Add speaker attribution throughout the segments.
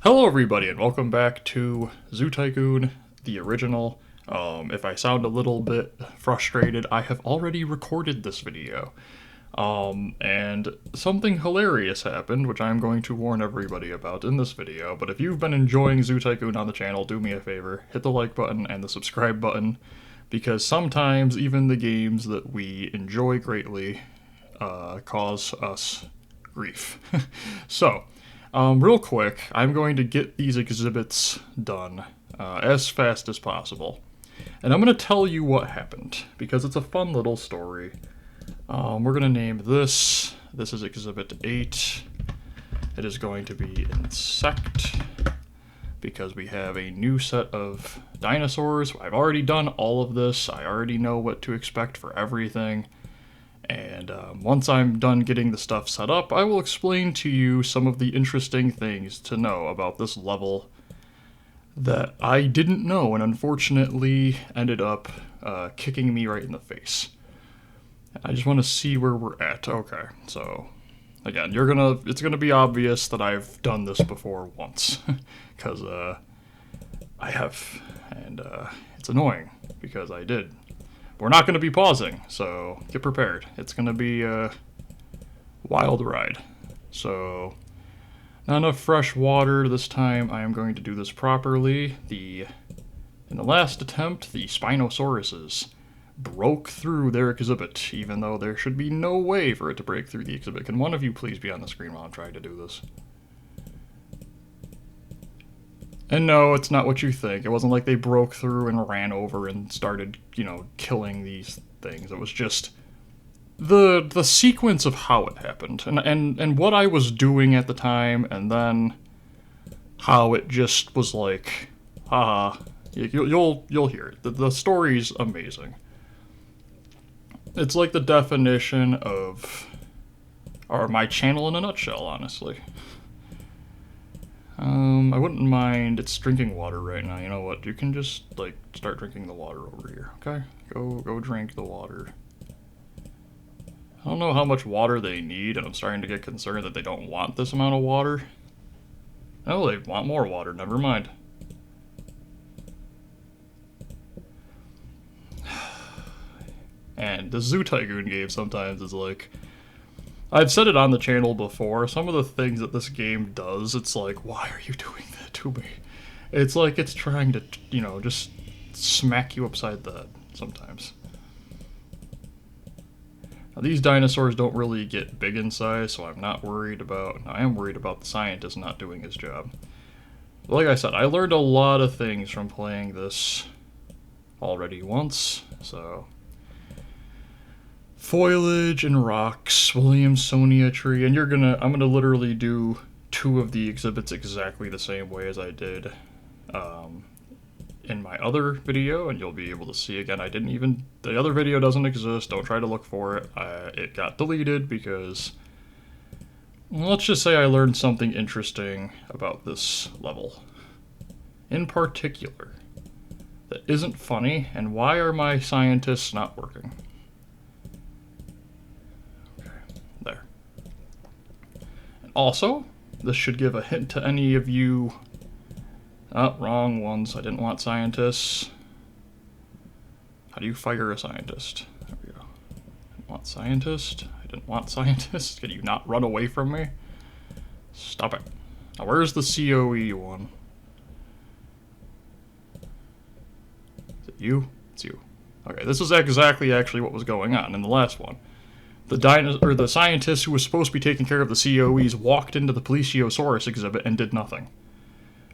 Speaker 1: Hello everybody and welcome back to Zoo Tycoon, the original. If I sound a little bit frustrated, I have already recorded this video. And something hilarious happened, which I'm going to warn everybody about in this video. But if you've been enjoying Zoo Tycoon on the channel, do me a favor, hit the like button and the subscribe button, because sometimes even the games that we enjoy greatly cause us grief. So, real quick, I'm going to get these exhibits done as fast as possible. And I'm going to tell you what happened, because it's a fun little story. We're going to name this is Exhibit 8. It is going to be Insect, because we have a new set of dinosaurs. I've already done all of this. I already know what to expect for everything. And once I'm done getting the stuff set up, I will explain to you some of the interesting things to know about this level that I didn't know and unfortunately ended up kicking me right in the face. I just want to see where we're at. Okay, so again, it's gonna be obvious that I've done this before once, because I have, and it's annoying because I did. We're not going to be pausing, so get prepared. It's going to be a wild ride. So, not enough fresh water this time. I am going to do this properly. In the last attempt, the Spinosauruses broke through their exhibit, even though there should be no way for it to break through the exhibit. Can one of you please be on the screen while I'm trying to do this? And no, it's not what you think. It wasn't like they broke through and ran over and started, killing these things. It was just the sequence of how it happened, and what I was doing at the time, and then how it just was like, haha. You'll hear it. The story's amazing. It's like the definition of, or my channel in a nutshell, honestly. I wouldn't mind. It's drinking water right now. You know what? You can just, start drinking the water over here, okay? Go drink the water. I don't know how much water they need, and I'm starting to get concerned that they don't want this amount of water. Oh, they want more water. Never mind. And the Zoo Tycoon game sometimes is like, I've said it on the channel before, some of the things that this game does, it's like, why are you doing that to me? It's like it's trying to, just smack you upside the head sometimes. Now, these dinosaurs don't really get big in size, so I'm not worried about, I am worried about the scientist not doing his job. But like I said, I learned a lot of things from playing this already once, so foliage and rocks, Williamsonia tree, and I'm gonna literally do 2 of the exhibits exactly the same way as I did in my other video, and you'll be able to see again. The other video doesn't exist. Don't try to look for it. It got deleted because, let's just say I learned something interesting about this level in particular that isn't funny. And why are my scientists not working? Also, this should give a hint to any of you. Oh, wrong ones. I didn't want scientists. How do you fire a scientist? There we go. I didn't want scientist. I didn't want scientist. Can you not run away from me? Stop it. Now, where's the COE one? Is it you? It's you. Okay, this is exactly actually what was going on in the last one. The scientist who was supposed to be taking care of the COEs walked into the Plesiosaurus exhibit and did nothing.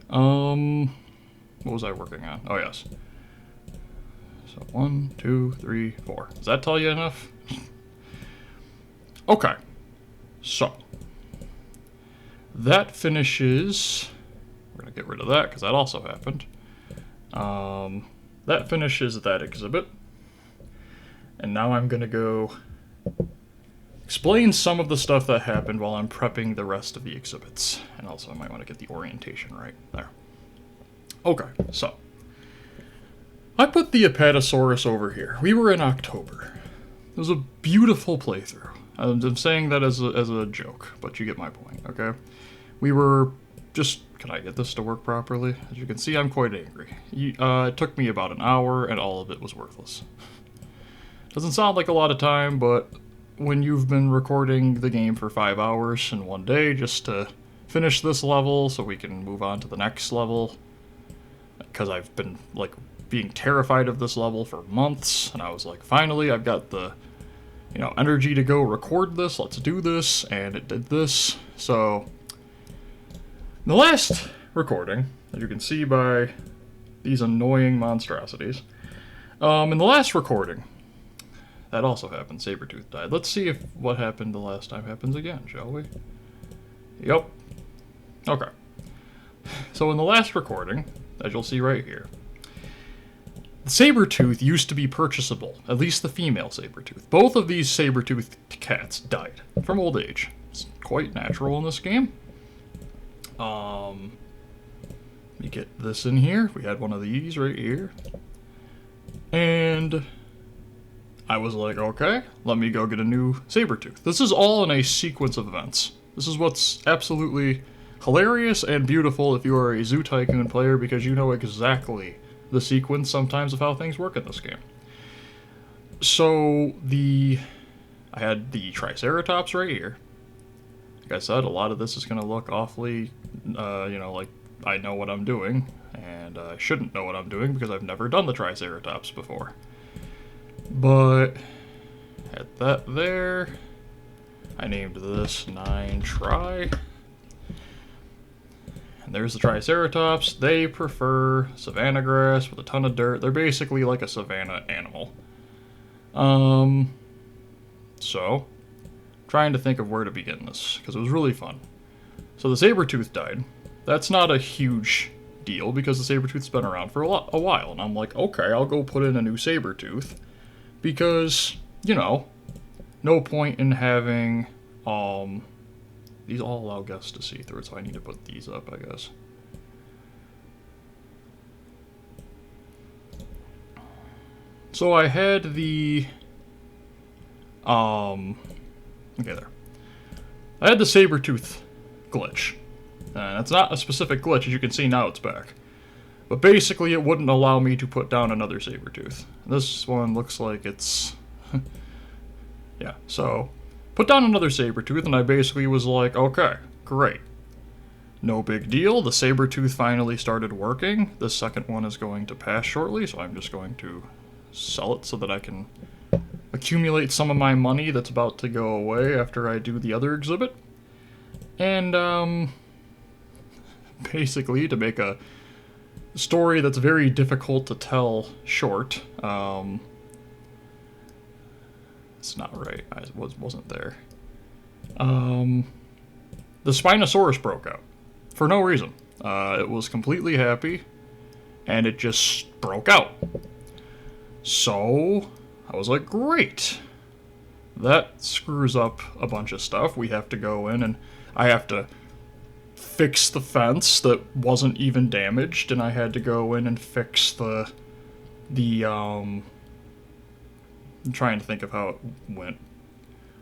Speaker 1: What was I working on? Oh, yes. So, 1, 2, 3, 4. Does that tell you enough? Okay. So, that finishes... We're going to get rid of that, because that also happened. That finishes that exhibit. And now I'm going to go explain some of the stuff that happened while I'm prepping the rest of the exhibits. And also I might want to get the orientation right there. Okay, so I put the Apatosaurus over here. We were in October. It was a beautiful playthrough. I'm saying that as a joke, but you get my point, okay? We were can I get this to work properly? As you can see, I'm quite angry. It took me about an hour, and all of it was worthless. Doesn't sound like a lot of time, but when you've been recording the game for 5 hours in one day just to finish this level so we can move on to the next level, because I've been, like, being terrified of this level for months, and I was like, finally, I've got the, energy to go record this, let's do this, and it did this. So, in the last recording, as you can see by these annoying monstrosities, in the last recording, that also happened, Sabretooth died. Let's see if what happened the last time happens again, shall we? Yep. Okay. So in the last recording, as you'll see right here, the Sabretooth used to be purchasable, at least the female Sabretooth. Both of these Sabretooth cats died from old age. It's quite natural in this game. Let me get this in here. We had one of these right here. And I was like, okay, let me go get a new Sabretooth. This is all in a sequence of events. This is what's absolutely hilarious and beautiful if you are a Zoo Tycoon player, because you know exactly the sequence sometimes of how things work in this game. So I had the Triceratops right here. Like I said, a lot of this is going to look awfully, like I know what I'm doing, and I shouldn't know what I'm doing because I've never done the Triceratops before. But at that there, I named this 9-Tri. And there's the Triceratops. They prefer savanna grass with a ton of dirt. They're basically like a savanna animal. So, trying to think of where to begin this, because it was really fun. So the Sabretooth died. That's not a huge deal, because the Sabretooth's been around for a while. And I'm like, okay, I'll go put in a new Sabretooth. Because, no point in having, these all allow guests to see through it, so I need to put these up, I guess. So I had the, okay, there. I had the Sabretooth glitch. And it's not a specific glitch, as you can see now it's back. But basically it wouldn't allow me to put down another Sabretooth. This one looks like it's, yeah, so put down another Sabretooth, and I basically was like, okay, great. No big deal, the Sabretooth finally started working. The second one is going to pass shortly, so I'm just going to sell it so that I can accumulate some of my money that's about to go away after I do the other exhibit. And, basically, to make a story that's very difficult to tell short, it's not right, I wasn't there. The Spinosaurus broke out. For no reason. It was completely happy, and it just broke out. So, I was like, great. That screws up a bunch of stuff. We have to go in, and I have to fix the fence that wasn't even damaged, and I had to go in and fix I'm trying to think of how it went.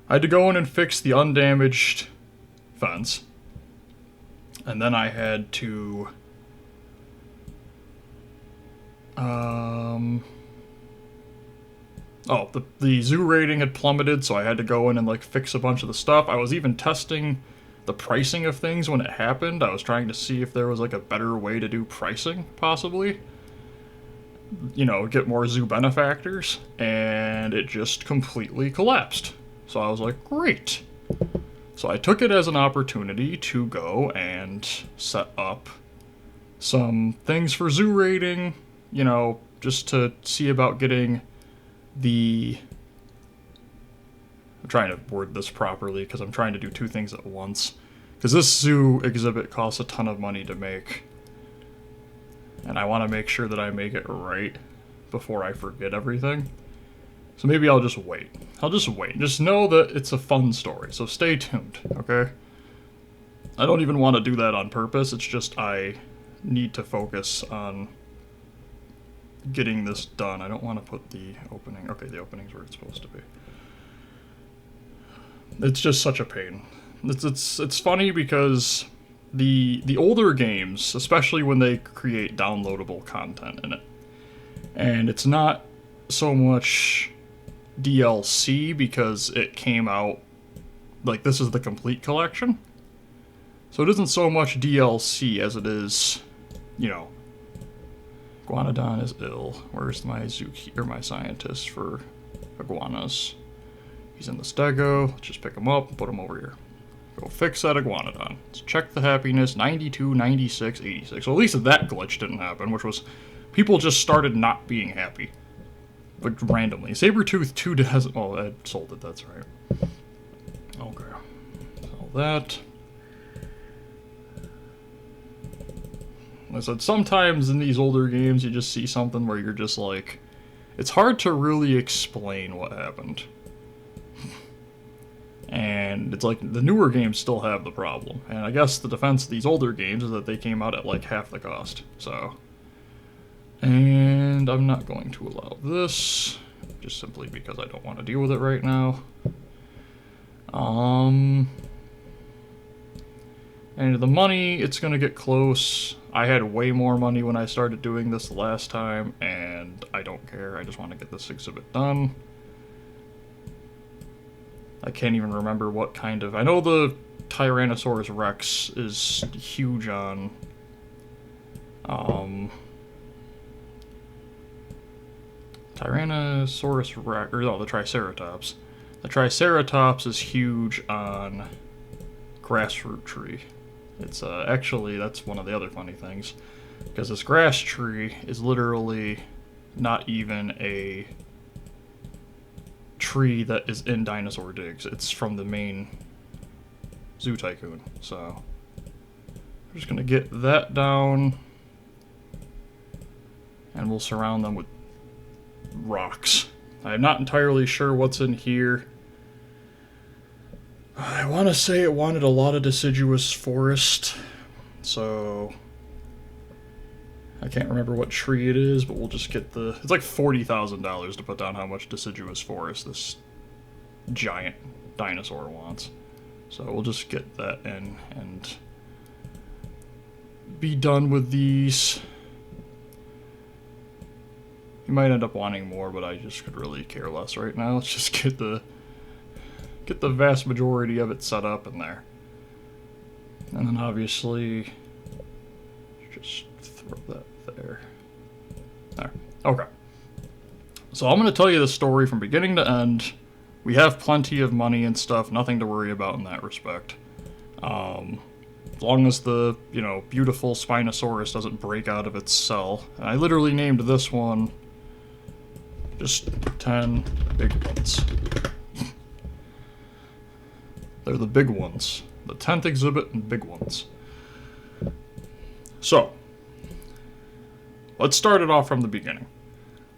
Speaker 1: I had to go in and fix the undamaged fence, and then I had to the zoo rating had plummeted, so I had to go in and like fix a bunch of the stuff. I was even testing the pricing of things when it happened. I was trying to see if there was like a better way to do pricing, possibly. Get more zoo benefactors, and it just completely collapsed. So I was like, great. So I took it as an opportunity to go and set up some things for zoo rating, just to see about getting I'm trying to word this properly because I'm trying to do two things at once. Because this zoo exhibit costs a ton of money to make. And I want to make sure that I make it right before I forget everything. So maybe I'll just wait. I'll just wait. Just know that it's a fun story, so stay tuned, okay? I don't even want to do that on purpose, it's just I need to focus on getting this done. I don't want to put the opening... Okay, the opening's where it's supposed to be. It's just such a pain. It's funny because the older games, especially when they create downloadable content in it, and it's not so much DLC because it came out like this is the complete collection. So it isn't so much DLC as it is, you know, Iguanodon is ill. Where's my my scientist for iguanas? He's in the stego. Let's just pick him up and put him over here. Go fix that iguanodon. Let's check the happiness. 92, 96, 86. Well, at least that glitch didn't happen, which was people just started not being happy. Like, randomly. Sabertooth 2 hasn't... Oh, I sold it, that's right. Okay. Sell that. I said, sometimes in these older games you just see something where you're just like... It's hard to really explain what happened. And it's like, the newer games still have the problem. And I guess the defense of these older games is that they came out at like half the cost, so... And I'm not going to allow this, just simply because I don't want to deal with it right now. And the money, it's going to get close. I had way more money when I started doing this the last time, and I don't care. I just want to get this exhibit done. I can't even remember what kind of... I know the Tyrannosaurus Rex is huge on... Tyrannosaurus Rex, or no, the Triceratops. The Triceratops is huge on Grassroot Tree. It's actually, that's one of the other funny things, because this grass tree is literally not even a tree that is in Dinosaur Digs. It's from the main Zoo Tycoon. So we're just gonna get that down, and we'll surround them with rocks. I'm not entirely sure what's in here. I want to say it wanted a lot of deciduous forest, so I can't remember what tree it is, but we'll just get the... It's like $40,000 to put down how much deciduous forest this giant dinosaur wants. So we'll just get that in and be done with these. You might end up wanting more, but I just could really care less right now. Let's just get the vast majority of it set up in there. And then obviously, just throw that there. There. Okay. So I'm going to tell you the story from beginning to end. We have plenty of money and stuff, nothing to worry about in that respect. As long as the, you know, beautiful Spinosaurus doesn't break out of its cell. And I literally named this one just 10 big ones. They're the big ones. The 10th exhibit and big ones. So, let's start it off from the beginning.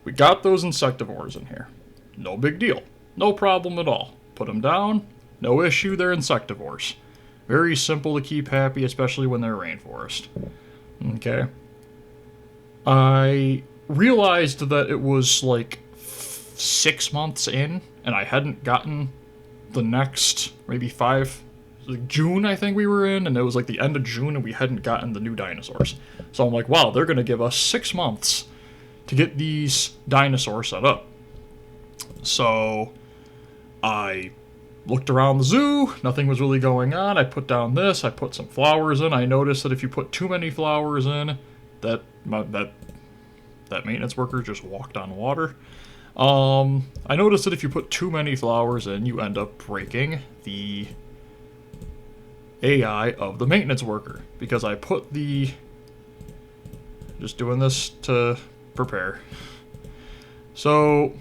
Speaker 1: We got those insectivores in here. No big deal. No problem at all. Put them down. No issue, they're insectivores. Very simple to keep happy, especially when they're rainforest. Okay. I realized that it was like 6 months in, and I hadn't gotten the next maybe 5, like June I think we were in, and it was like the end of June and we hadn't gotten the new dinosaurs. So I'm like, wow, they're gonna give us 6 months to get these dinosaurs set up. So I looked around the zoo, nothing was really going on. I put down this, I put some flowers in. I noticed that if you put too many flowers in, that maintenance worker just walked on water. I noticed that if you put too many flowers in, you end up breaking the AI of the maintenance worker. Because I put the... Just doing this to prepare. So,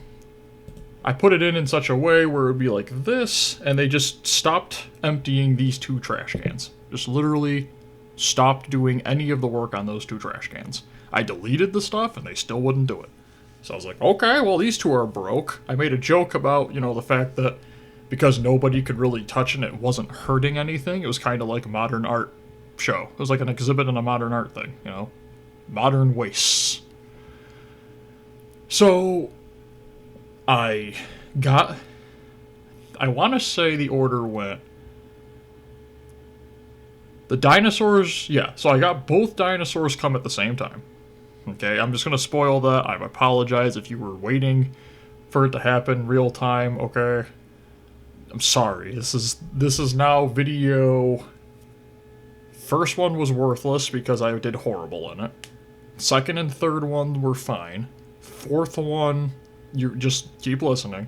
Speaker 1: I put it in such a way where it would be like this, and they just stopped emptying these 2 trash cans. Just literally stopped doing any of the work on those 2 trash cans. I deleted the stuff, and they still wouldn't do it. So I was like, okay, well, these 2 are broke. I made a joke about, you know, the fact that because nobody could really touch it, it wasn't hurting anything. It was kind of like a modern art show. It was like an exhibit and a modern art thing, you know? Modern wastes. So I want to say the order went The dinosaurs, yeah, so I got both dinosaurs come at the same time. Okay, I'm just gonna spoil that. I apologize if you were waiting for it to happen real time, okay? I'm sorry. This is now video. First one was worthless because I did horrible in it. Second and third one were fine. Fourth one, you just keep listening.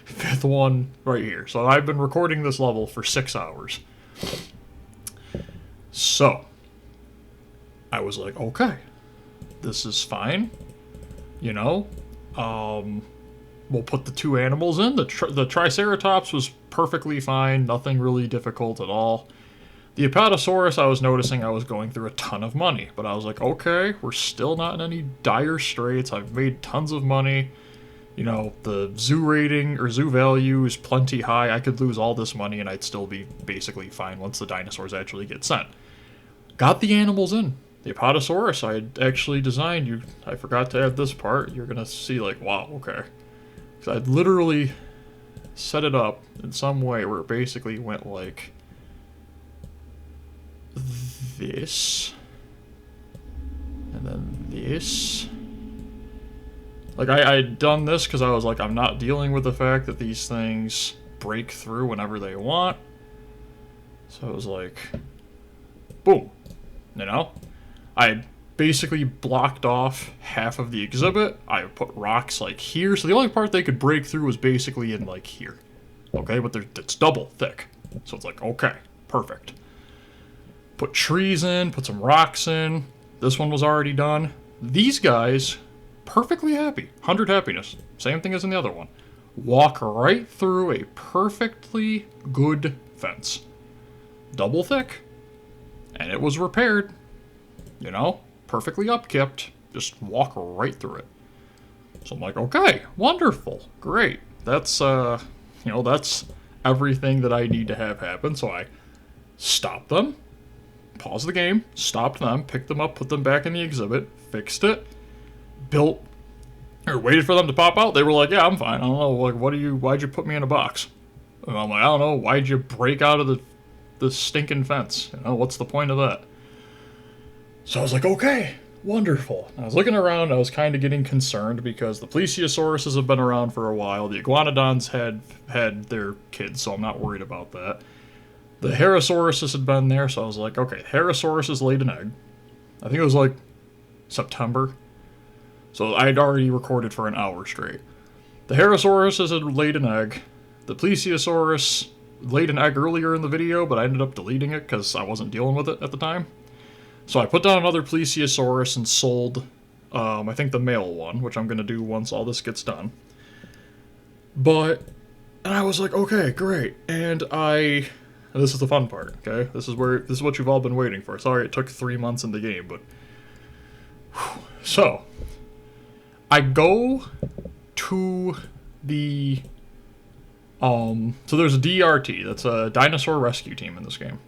Speaker 1: Fifth one right here. So I've been recording this level for 6 hours. So I was like, okay, this is fine. You know, we'll put the two animals in. The Triceratops was perfectly fine. Nothing really difficult at all. The Apatosaurus, I was noticing I was going through a ton of money. But I was like, okay, we're still not in any dire straits. I've made tons of money. You know, the zoo rating or zoo value is plenty high. I could lose all this money and I'd still be basically fine once the dinosaurs actually get sent. Got the animals in. The Apatosaurus I had actually designed. I forgot to add this part. You're going to see like, wow, okay. Because I'd literally set it up in some way where it basically went like this. And then this. Like, I'd done this because I was like, I'm not dealing with the fact that these things break through whenever they want. So it was like, boom. You know? I basically blocked off half of the exhibit. I put rocks like here. So the only part they could break through was basically in like here. Okay? But it's double thick. So it's like, okay, perfect. Put trees in, put some rocks in. This one was already done. These guys... perfectly happy. 100 happiness. Same thing as in the other one. Walk right through a perfectly good fence. Double thick. And it was repaired. You know? Perfectly upkept. Just walk right through it. So I'm like, okay, wonderful. Great. That's, that's everything that I need to have happen. So I stopped them. Paused the game. Stopped them. Picked them up. Put them back in the exhibit. Fixed it. Built, or waited for them to pop out. They were like, yeah, I'm fine. I don't know, like, why'd you put me in a box? And I'm like, I don't know, why'd you break out of the stinking fence? You know, what's the point of that? So I was like, okay, wonderful. And I was looking around, I was kind of getting concerned because the Plesiosauruses have been around for a while. The Iguanodons had their kids, so I'm not worried about that. The Herosauruses had been there, so I was like, okay, Herosauruses laid an egg. I think it was like September. So I'd already recorded for an hour straight. The Herosauruses had laid an egg. The Plesiosaurus laid an egg earlier in the video, but I ended up deleting it because I wasn't dealing with it at the time. So I put down another Plesiosaurus and sold, I think the male one, which I'm going to do once all this gets done. And I was like, okay, great. And this is the fun part, okay? This is what you've all been waiting for. Sorry it took 3 months in the game, but... Whew. So... I go to the, so there's a DRT, that's a dinosaur rescue team in this game.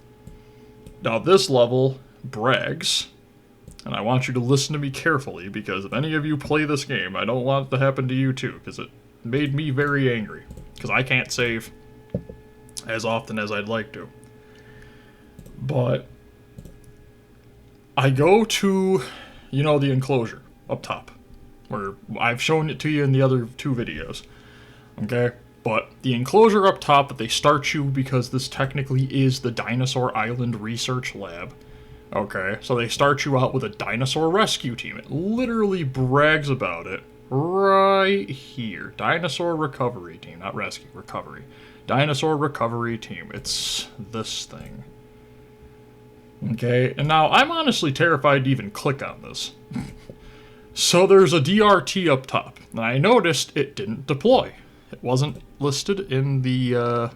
Speaker 1: Now this level brags, and I want you to listen to me carefully, because if any of you play this game, I don't want it to happen to you too, because it made me very angry, because I can't save as often as I'd like to. But, I go to, the enclosure up top. Where I've shown it to you in the other 2 videos, okay? But the enclosure up top that they start you because this technically is the Dinosaur Island Research Lab, okay? So they start you out with a dinosaur rescue team. It literally brags about it right here. Dinosaur Recovery Team, not rescue, recovery. Dinosaur Recovery Team. It's this thing. Okay, and now I'm honestly terrified to even click on this. So there's a DRT up top, and I noticed it didn't deploy. It wasn't listed in the,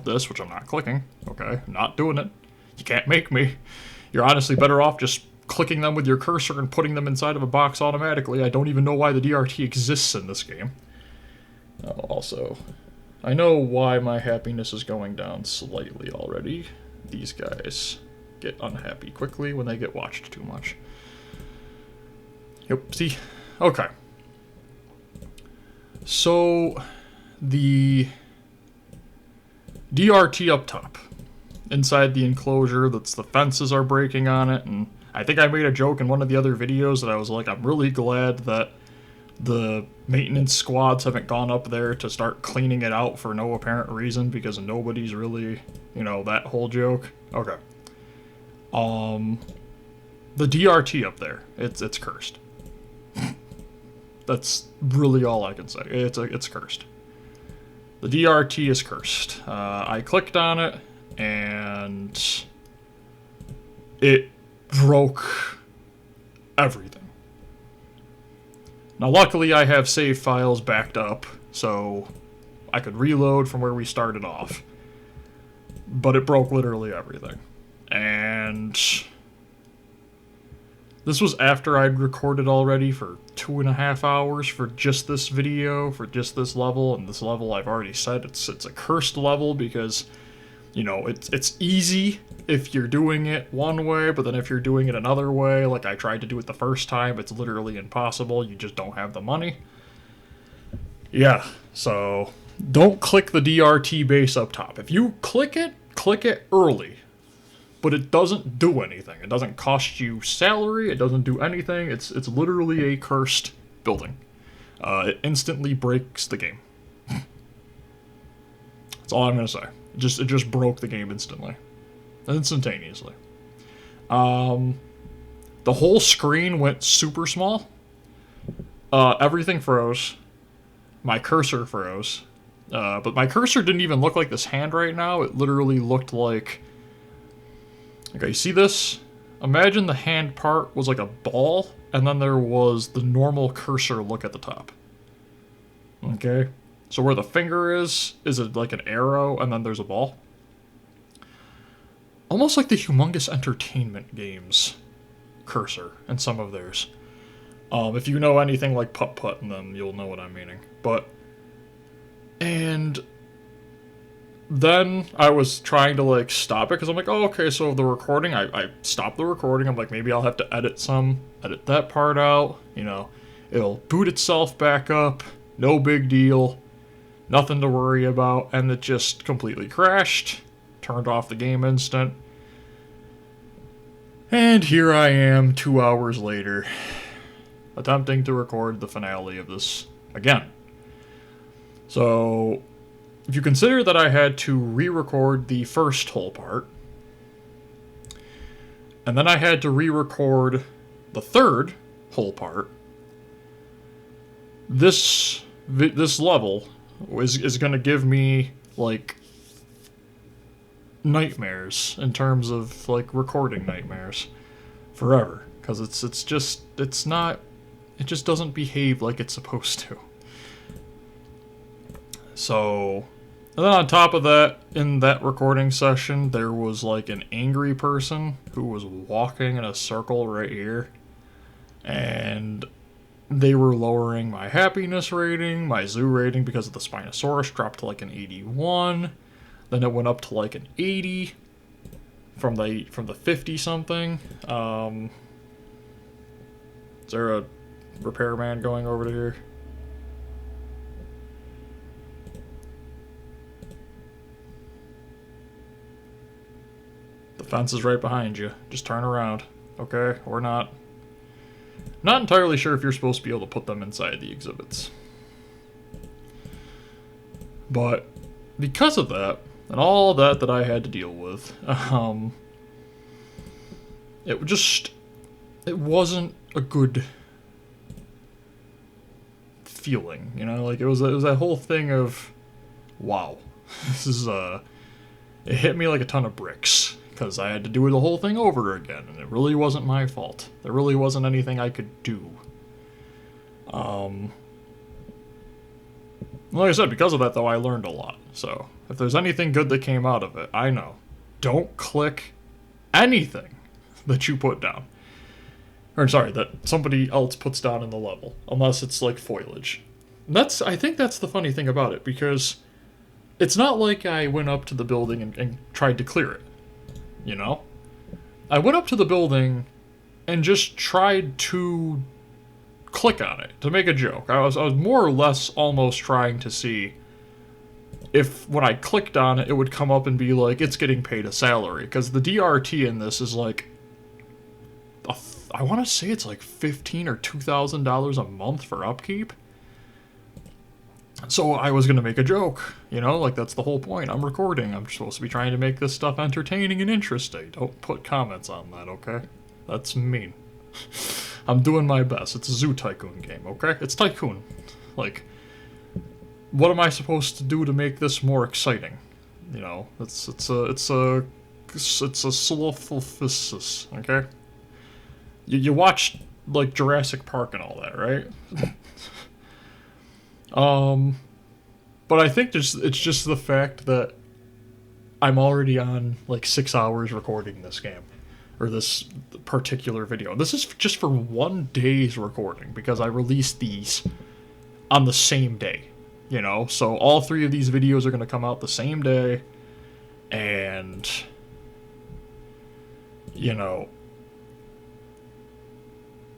Speaker 1: this, which I'm not clicking. Okay, I'm not doing it. You can't make me. You're honestly better off just clicking them with your cursor and putting them inside of a box automatically. I don't even know why the DRT exists in this game. Also, I know why my happiness is going down slightly already. These guys get unhappy quickly when they get watched too much. Yep, see? Okay. So, the DRT up top inside the enclosure. That's the fences are breaking on it, and I think I made a joke in one of the other videos that I was like, I'm really glad that the maintenance squads haven't gone up there to start cleaning it out for no apparent reason, because nobody's really, you know, that whole joke. Okay. The DRT up there, it's cursed. That's really all I can say. It's cursed. The DRT is cursed. I clicked on it, and it broke everything. Now, luckily, I have save files backed up, so I could reload from where we started off. But it broke literally everything. And this was after I'd recorded already for 2.5 hours for just this video, for just this level. And this level, I've already said, it's a cursed level because, you know, it's easy if you're doing it one way, but then if you're doing it another way, like I tried to do it the first time, it's literally impossible. You just don't have the money. Yeah, so don't click the DRT base up top. If you click it early. But it doesn't do anything. It doesn't cost you salary. It doesn't do anything. It's literally a cursed building. It instantly breaks the game. That's all I'm gonna say. It just broke the game instantly, instantaneously. The whole screen went super small. Everything froze. My cursor froze. But my cursor didn't even look like this hand right now. It literally looked like. Okay, you see this? Imagine the hand part was like a ball, and then there was the normal cursor look at the top. Okay? So where the finger is it like an arrow, and then there's a ball? Almost like the Humongous Entertainment games cursor in some of theirs. If you know anything like Putt-Putt, then you'll know what I'm meaning. And then I was trying to, like, stop it, because I'm like, oh, okay, so the recording, I stopped the recording. I'm like, maybe I'll have to edit that part out, you know. It'll boot itself back up, no big deal, nothing to worry about, and it just completely crashed, turned off the game instant. And here I am, 2 hours later, attempting to record the finale of this again. So if you consider that I had to re-record the first whole part, and then I had to re-record the third whole part, this level is going to give me, like, nightmares in terms of, like, recording nightmares forever, because it just doesn't behave like it's supposed to. So, and then on top of that, in that recording session, there was like an angry person who was walking in a circle right here, and they were lowering my happiness rating, my zoo rating, because of the Spinosaurus dropped to like an 81, then it went up to like an 80 from the 50 something. Is there a repairman going over to here? The fence is right behind you. Just turn around, okay? Or not. Not entirely sure if you're supposed to be able to put them inside the exhibits. But because of that, and all that I had to deal with, it wasn't a good feeling, you know? Like, it was that whole thing of, wow, this is, it hit me like a ton of bricks. Because I had to do the whole thing over again, and it really wasn't my fault. There really wasn't anything I could do. Like I said, because of that, though, I learned a lot. So, if there's anything good that came out of it, I know. Don't click anything that you put down. Or, sorry, that somebody else puts down in the level. Unless it's, like, foliage. I think that's the funny thing about it, because it's not like I went up to the building and tried to clear it. You know? I went up to the building and just tried to click on it to make a joke. I was more or less almost trying to see, if when I clicked on it, it would come up and be like, it's getting paid a salary. Because the DRT in this is like, I want to say it's like $1,500 or $2,000 a month for upkeep. So I was going to make a joke, you know, like that's the whole point. I'm recording. I'm supposed to be trying to make this stuff entertaining and interesting. Don't put comments on that, okay? That's mean. I'm doing my best. It's a Zoo Tycoon game, okay? It's Tycoon. Like, what am I supposed to do to make this more exciting? You know, it's a slothfulness, okay? You watch like Jurassic Park and all that, right? But I think it's just the fact that I'm already on like 6 hours recording this game, or this particular video. This is just for 1 day's recording, because I released these on the same day, you know? So all 3 of these videos are going to come out the same day, and, you know,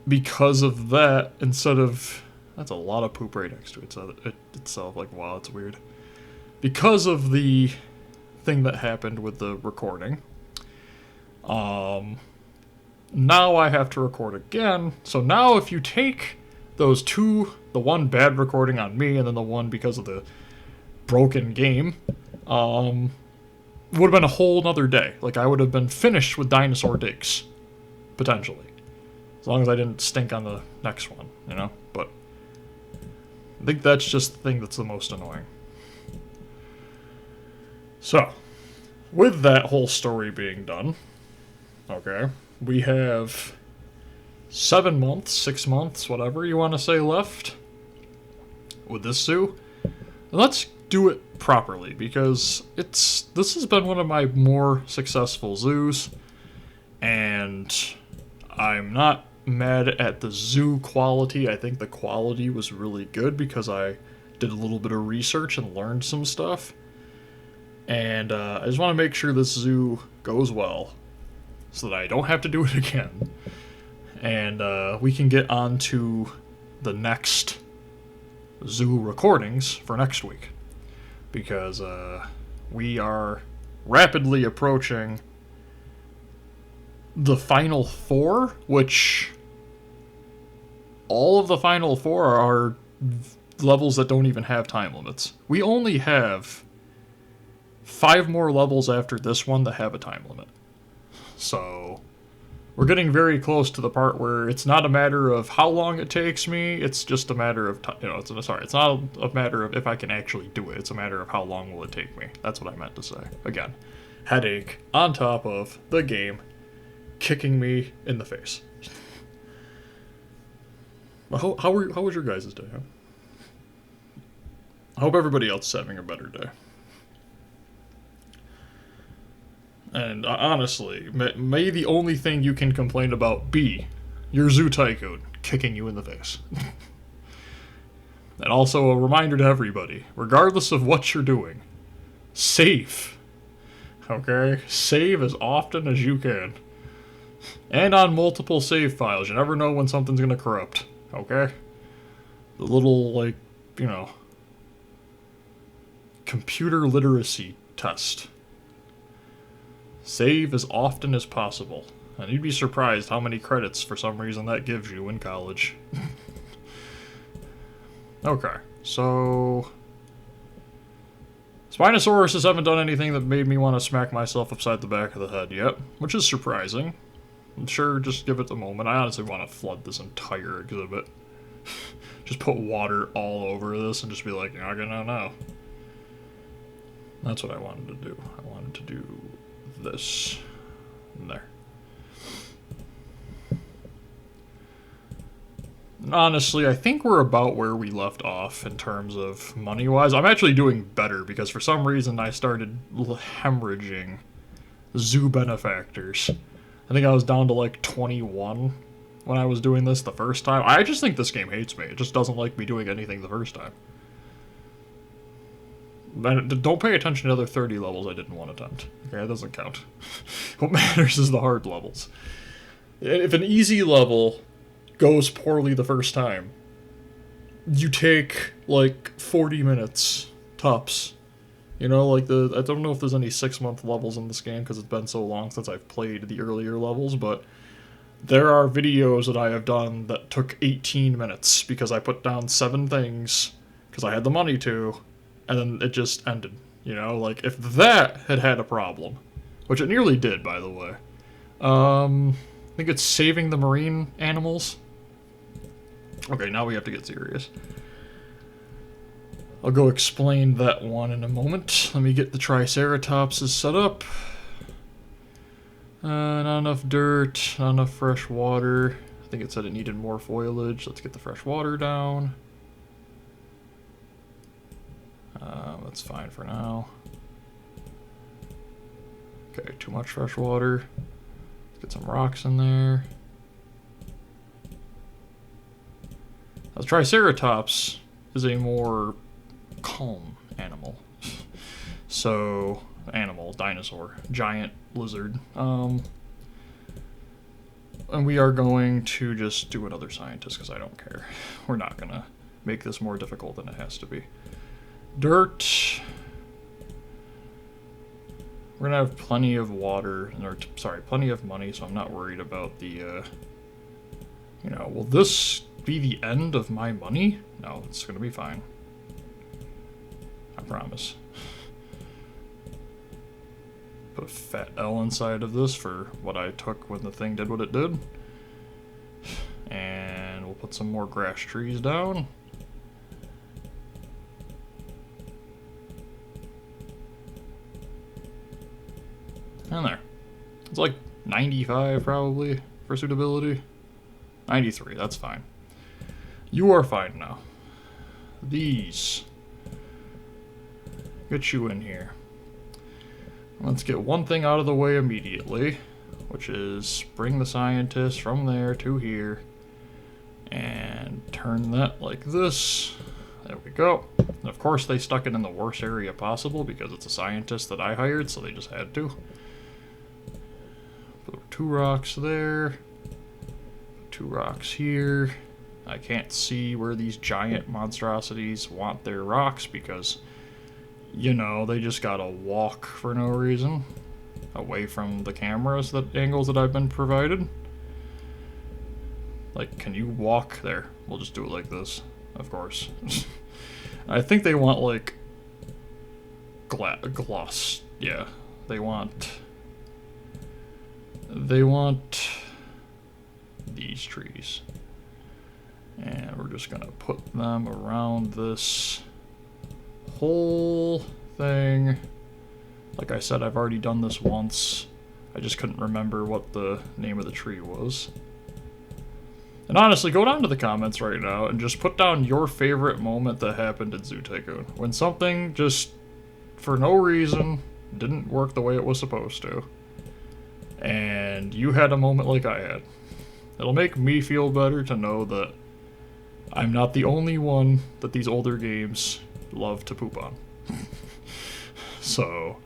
Speaker 1: because of that, instead of... That's a lot of poop right next to it, so itself, like, wow, it's weird. Because of the thing that happened with the recording, now I have to record again. So now if you take those 2, the one bad recording on me and then the one because of the broken game, would have been a whole nother day. Like, I would have been finished with Dinosaur Digs, potentially. As long as I didn't stink on the next one, you know? But I think that's just the thing that's the most annoying. So, with that whole story being done, okay, we have 7 months, 6 months, whatever you want to say left with this zoo. Let's do it properly, because this has been one of my more successful zoos, and I'm not mad at the zoo quality. I think the quality was really good because I did a little bit of research and learned some stuff. And I just want to make sure this zoo goes well so that I don't have to do it again. And we can get on to the next zoo recordings for next week. Because we are rapidly approaching the final 4, which all of the final 4 are levels that don't even have time limits. We only have 5 more levels after this one that have a time limit. So we're getting very close to the part where it's not a matter of how long it takes me, it's just a matter of it's not a matter of if I can actually do it, it's a matter of how long will it take me. That's what I meant to say. Again, headache on top of the game kicking me in the face. How was your guys' day? Huh? I hope everybody else is having a better day. And honestly, may the only thing you can complain about be your Zoo Tycoon kicking you in the face. And also a reminder to everybody, regardless of what you're doing, save. Okay? Save as often as you can. And on multiple save files. You never know when something's going to corrupt. Okay? The little, like, you know, computer literacy test. Save as often as possible. And you'd be surprised how many credits, for some reason, that gives you in college. Okay, so... Spinosaurus haven't done anything that made me want to smack myself upside the back of the head yet, which is surprising. I'm sure just give it the moment. I honestly want to flood this entire exhibit. Just put water all over this and just be like, you're not gonna know. That's what I wanted to do. I wanted to do this. And there. Honestly, I think we're about where we left off in terms of money-wise. I'm actually doing better because for some reason I started hemorrhaging zoo benefactors. I think I was down to like 21 when I was doing this the first time. I just think this game hates me. It just doesn't like me doing anything the first time. Don't pay attention to the other 30 levels I didn't want to attempt. Okay, that doesn't count. What matters is the hard levels. If an easy level goes poorly the first time, you take like 40 minutes tops You know, like I don't know if there's any 6-month levels in this game because it's been so long since I've played the earlier levels, but there are videos that I have done that took 18 minutes because I put down 7 things because I had the money to, and then it just ended. You know, like if that had a problem, which it nearly did, by the way. I think it's saving the marine animals. Okay, now we have to get serious. I'll go explain that one in a moment. Let me get the Triceratopses set up. Not enough dirt, not enough fresh water. I think it said it needed more foliage. Let's get the fresh water down. That's fine for now. Okay, too much fresh water. Let's get some rocks in there. The Triceratops is a more calm animal. So, dinosaur, giant lizard. And we are going to just do another scientist because I don't care. We're not gonna make this more difficult than it has to be. Dirt. We're gonna have plenty of water, or sorry, plenty of money, so I'm not worried about the, you know, will this be the end of my money? No, it's gonna be fine. I promise. Put a fat L inside of this for what I took when the thing did what it did. And we'll put some more grass trees down. And there. It's like 95 probably for suitability. 93, that's fine. You are fine now. These. Get you in here. Let's get one thing out of the way immediately, which is bring the scientist from there to here and turn that like this. There we go. And of course they stuck it in the worst area possible because it's a scientist that I hired, so they just had to. Put 2 rocks there. 2 rocks here. I can't see where these giant monstrosities want their rocks because, you know, they just gotta walk for no reason away from the cameras, angles that I've been provided. Like, can you walk there? We'll just do it like this, of course. I think they want, like, gloss. Yeah, they want these trees. And we're just gonna put them around this whole thing. Like I said, I've already done this once. I just couldn't remember what the name of the tree was. And honestly, go down to the comments right now and just put down your favorite moment that happened in Zoo Tycoon. When something just, for no reason, didn't work the way it was supposed to. And you had a moment like I had. It'll make me feel better to know that I'm not the only one that these older games love to poop on. So,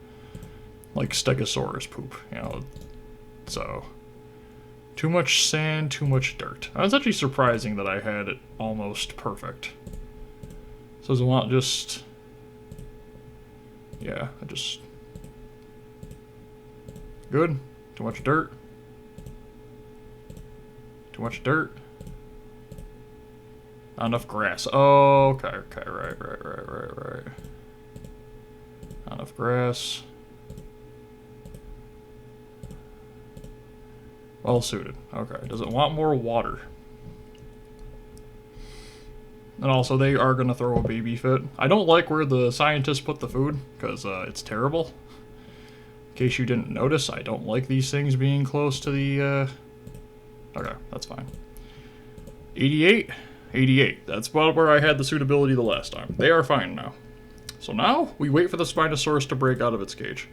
Speaker 1: like Stegosaurus poop, you know. So, too much sand, too much dirt. It's actually surprising that I had it almost perfect. So does it want just... Yeah, I just... Good. Too much dirt. Too much dirt. Not enough grass. Oh, okay, right. Not enough grass. Well suited. Okay, does it want more water? And also, they are going to throw a baby fit. I don't like where the scientists put the food, because it's terrible. In case you didn't notice, I don't like these things being close to the... Okay, that's fine. 88? 88. That's about where I had the suitability the last time. They are fine now. So now, we wait for the Spinosaurus to break out of its cage.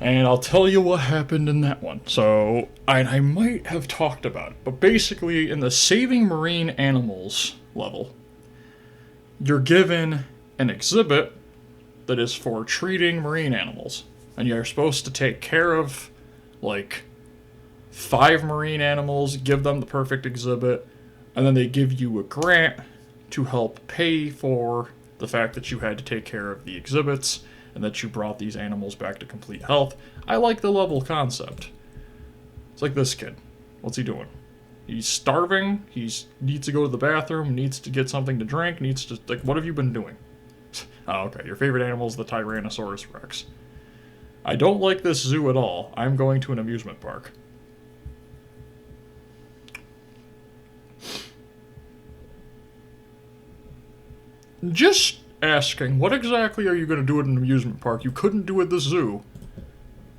Speaker 1: And I'll tell you what happened in that one. So, I might have talked about it, but basically, in the Saving Marine Animals level, you're given an exhibit that is for treating marine animals. And you're supposed to take care of, like, 5 marine animals, give them the perfect exhibit, and then they give you a grant to help pay for the fact that you had to take care of the exhibits and that you brought these animals back to complete health. I like the level concept. It's like this kid. What's he doing? He's starving, needs to go to the bathroom, needs to get something to drink, needs to, like, what have you been doing? Oh, okay, your favorite animal is the Tyrannosaurus Rex. I don't like this zoo at all. I'm going to an amusement park. Just asking, what exactly are you going to do at an amusement park you couldn't do at the zoo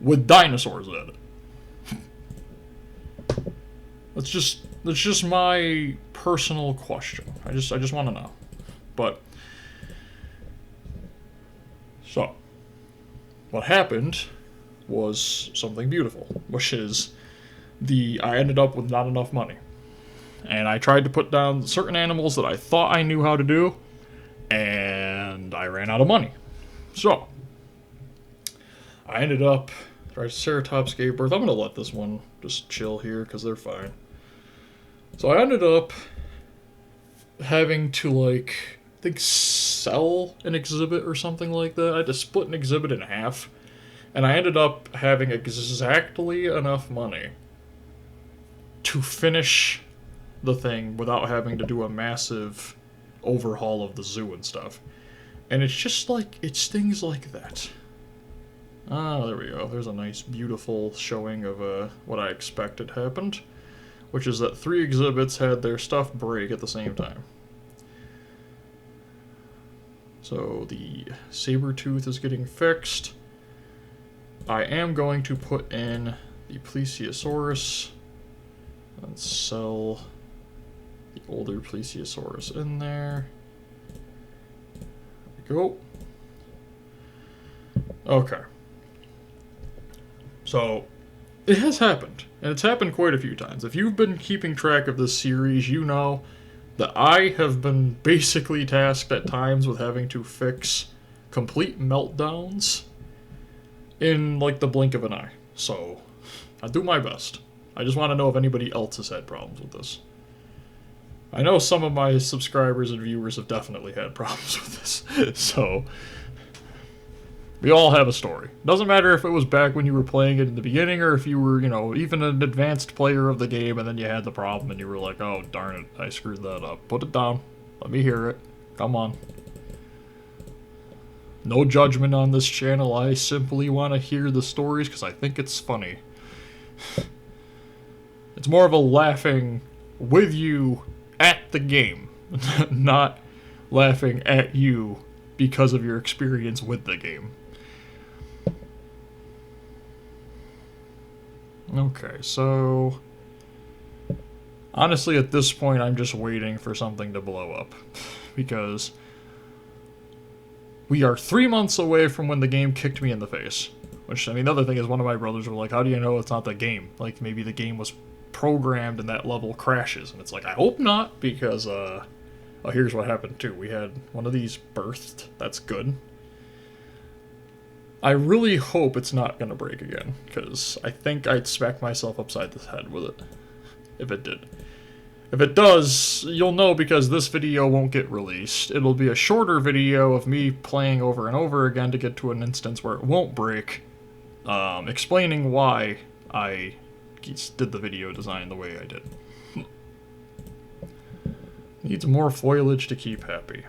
Speaker 1: with dinosaurs in it? That's just my personal question. I just want to know. But so what happened was something beautiful, which is I ended up with not enough money. And I tried to put down certain animals that I thought I knew how to do, and I ran out of money. So I ended up, Triceratops gave birth. I'm going to let this one just chill here because they're fine. So I ended up having to, like, I think sell an exhibit or something like that. I had to split an exhibit in half. And I ended up having exactly enough money to finish the thing without having to do a massive overhaul of the zoo and stuff. And it's just like, it's things like that. Ah, there we go. There's a nice, beautiful showing of what I expected happened, which is that 3 exhibits had their stuff break at the same time. So the saber tooth is getting fixed. I am going to put in the Plesiosaurus and sell the older Plesiosaurus in there. There we go. Okay. So, it has happened, and it's happened quite a few times. If you've been keeping track of this series, you know that I have been basically tasked at times with having to fix complete meltdowns in, like, the blink of an eye. So, I do my best. I just want to know if anybody else has had problems with this. I know some of my subscribers and viewers have definitely had problems with this, so we all have a story. Doesn't matter if it was back when you were playing it in the beginning or if you were, you know, even an advanced player of the game and then you had the problem and you were like, oh, darn it, I screwed that up. Put it down. Let me hear it. Come on. No judgment on this channel. I simply want to hear the stories because I think it's funny. It's more of a laughing with you at the game, not laughing at you because of your experience with the game. Okay, so honestly at this point I'm just waiting for something to blow up because we are 3 months away from when the game kicked me in the face. Which, I mean, the other thing is one of my brothers were like, how do you know it's not the game? Like, maybe the game was programmed and that level crashes. And it's like, I hope not, because, oh, here's what happened, too. We had one of these birthed. That's good. I really hope it's not going to break again, because I think I'd smack myself upside the head with it, if it did. If it does, you'll know because this video won't get released. It'll be a shorter video of me playing over and over again to get to an instance where it won't break, explaining why I did the video design the way I did. Needs more foliage to keep happy.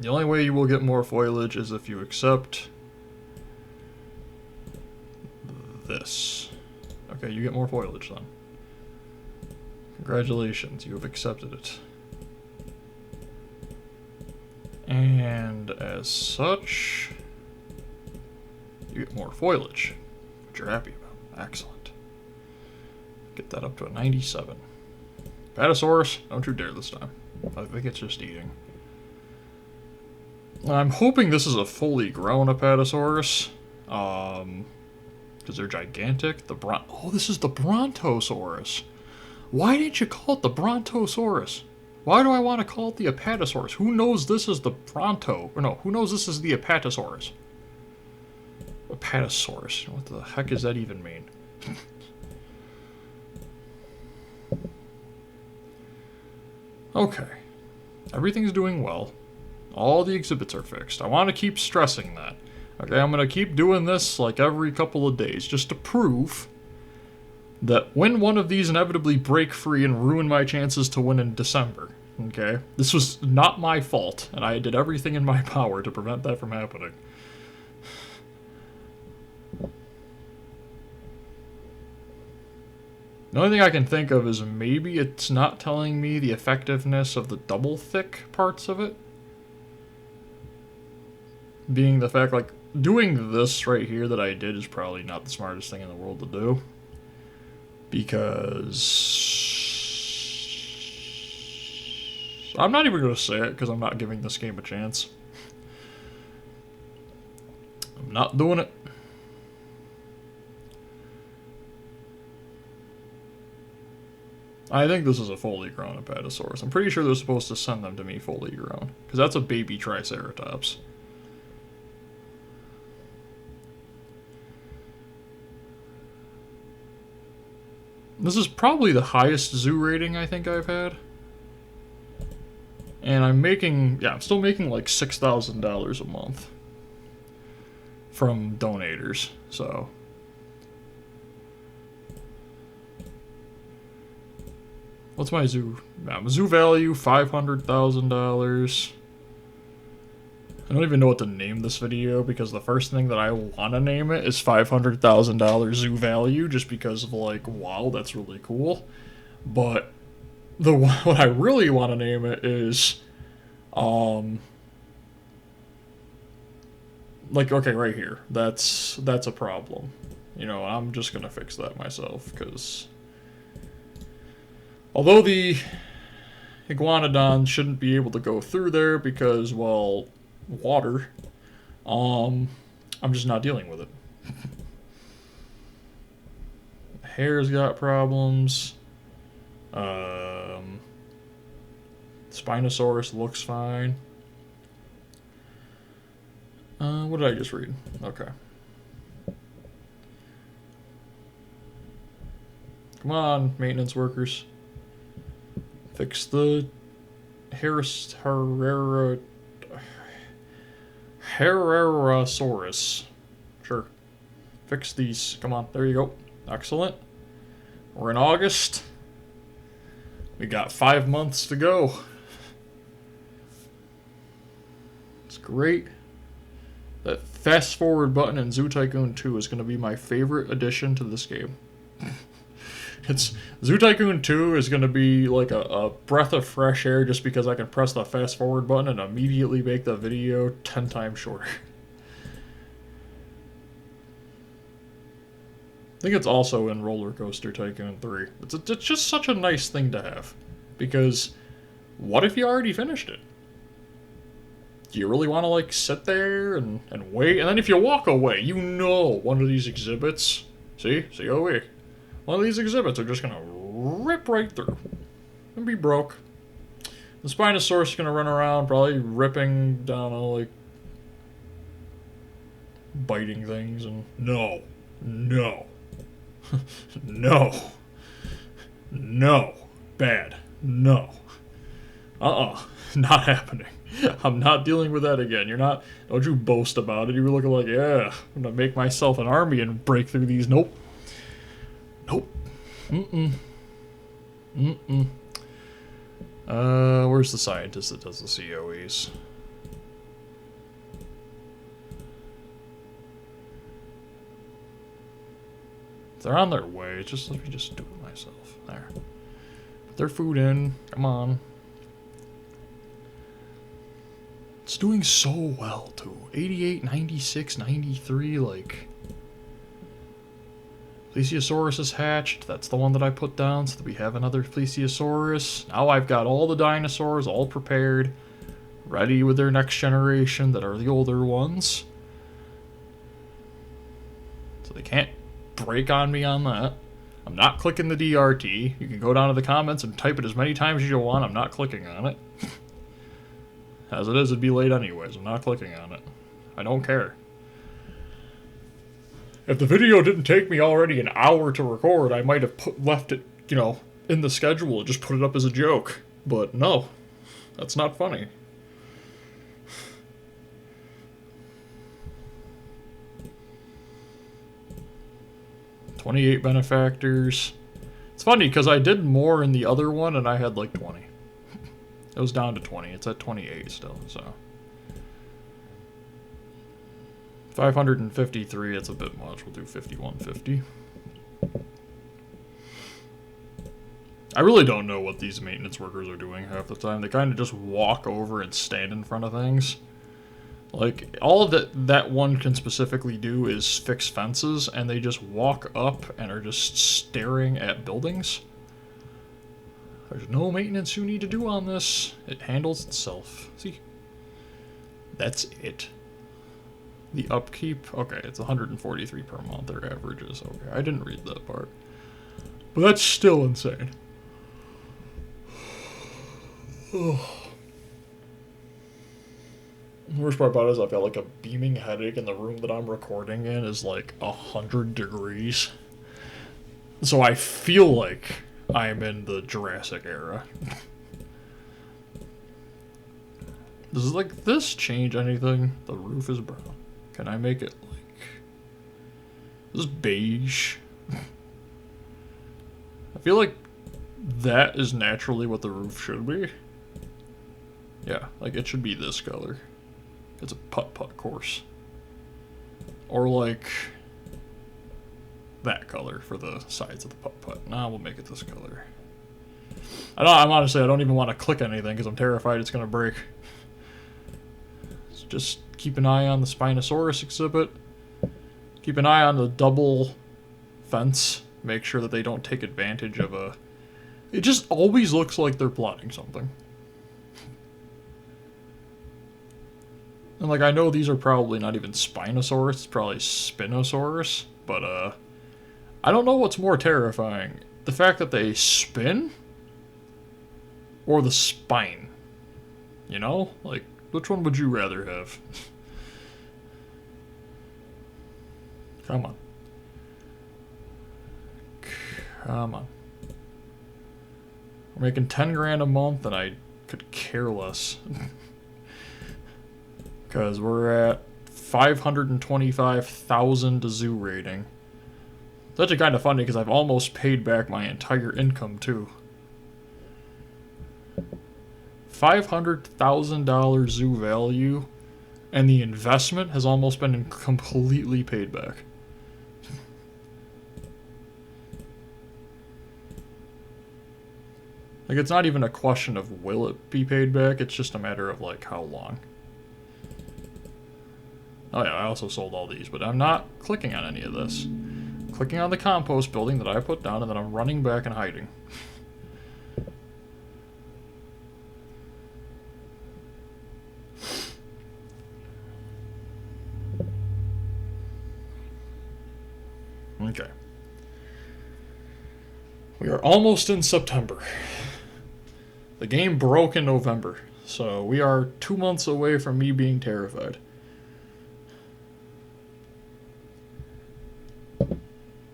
Speaker 1: The only way you will get more foliage is if you accept this. Okay, you get more foliage then. Congratulations, you have accepted it. And as such, you get more foliage, which you're happy about. Excellent. Get that up to a 97. Apatosaurus, don't you dare this time. I think it's just eating. I'm hoping this is a fully grown Apatosaurus, because they're gigantic. Oh, this is the Brontosaurus. Why didn't you call it the Brontosaurus? Why do I want to call it the Apatosaurus? Who knows this is the Bronto? Or no, who knows this is the Apatosaurus? Apatosaurus. What the heck does that even mean? Okay. Everything's doing well. All the exhibits are fixed. I want to keep stressing that. Okay, I'm going to keep doing this like every couple of days just to prove that when one of these inevitably break free and ruin my chances to win in December, okay, this was not my fault, and I did everything in my power to prevent that from happening. The only thing I can think of is maybe it's not telling me the effectiveness of the double thick parts of it. Being the fact, like, doing this right here that I did is probably not the smartest thing in the world to do. Because I'm not even going to say it because I'm not giving this game a chance. I'm not doing it. I think this is a fully grown Apatosaurus. I'm pretty sure they're supposed to send them to me fully grown. Because that's a baby Triceratops. This is probably the highest zoo rating I think I've had. And I'm making, yeah, I'm still making like $6,000 a month from donators, so. What's my zoo? Zoo value, $500,000. I don't even know what to name this video because the first thing that I want to name it is $500,000 zoo value just because of like, wow, that's really cool. But what I really want to name it is, like, okay, right here. That's a problem. You know, I'm just gonna fix that myself because although the iguanodon shouldn't be able to go through there because, well, water, I'm just not dealing with it. Hair's got problems. Spinosaurus looks fine. What did I just read? Okay. Come on, maintenance workers. Fix the Herrerasaurus. Sure. Fix these. Come on, there you go. Excellent. We're in August. We got 5 months to go. It's great. That fast forward button in Zoo Tycoon 2 is going to be my favorite addition to this game. Zoo Tycoon 2 is going to be like a breath of fresh air just because I can press the fast forward button and immediately make the video 10 times shorter. I think it's also in Roller Coaster Tycoon 3. It's just such a nice thing to have. Because what if you already finished it? Do you really want to like sit there and wait? And then if you walk away, you know one of these exhibits, see over here. One of these exhibits are just going to rip right through and be broke. The Spinosaurus is going to run around probably ripping down all like biting things and no. No. Bad. No. Not happening. I'm not dealing with that again. Don't you boast about it. You were looking like, yeah, I'm gonna make myself an army and break through these. Nope. Where's the scientist that does the COEs? They're on their way. Just let me just do it myself. There. Put their food in. Come on. It's doing so well, too. 88, 96, 93, like... Plesiosaurus is hatched. That's the one that I put down so that we have another Plesiosaurus. Now I've got all the dinosaurs all prepared. Ready with their next generation that are the older ones. So they can't break on me on that. I'm not clicking the DRT. You can go down to the comments and type it as many times as you want. I'm not clicking on it. As it is, it'd be late anyways. I'm not clicking on it. I don't care. If the video didn't take me already an hour to record, I might have left it, you know, in the schedule and just put it up as a joke. But no, that's not funny. 28 benefactors. It's funny because I did more in the other one and I had like 20. It was down to 20. It's at 28 still, so. 553, it's a bit much. We'll do 5150. I really don't know what these maintenance workers are doing half the time. They kind of just walk over and stand in front of things. Like, all of that one can specifically do is fix fences, and they just walk up and are just staring at buildings. There's no maintenance you need to do on this. It handles itself. See? That's it. The upkeep, okay, it's 143 per month, their averages. Okay, I didn't read that part. But that's still insane. Oh. The worst part about it is I've got like a beaming headache, and the room that I'm recording in is like 100 degrees. So I feel like I'm in the Jurassic era. Does like this change anything? The roof is brown. Can I make it like this beige? I feel like that is naturally what the roof should be. Yeah, like it should be this color. It's a putt-putt course. Or like that color for the sides of the putt-putt. Nah, we'll make it this color. I'm honestly, I don't even want to click anything because I'm terrified it's going to break. So just keep an eye on the Spinosaurus exhibit. Keep an eye on the double fence. Make sure that they don't take advantage of a... It just always looks like they're plotting something. And like, I know these are probably not even Spinosaurus, it's probably Spinosaurus, but I don't know what's more terrifying. The fact that they spin? Or the spine? You know? Like, which one would you rather have? Come on. Come on. We're making 10 grand a month and I could care less. Because we're at 525,000 zoo rating. It's actually kind of funny because I've almost paid back my entire income too. $500,000 zoo value, and the investment has almost been completely paid back. Like, it's not even a question of will it be paid back, it's just a matter of like how long. Oh yeah, I also sold all these, but I'm not clicking on any of this. I'm clicking on the compost building that I put down, and then I'm running back and hiding. Okay. We are almost in September. The game broke in November, so we are 2 months away from me being terrified.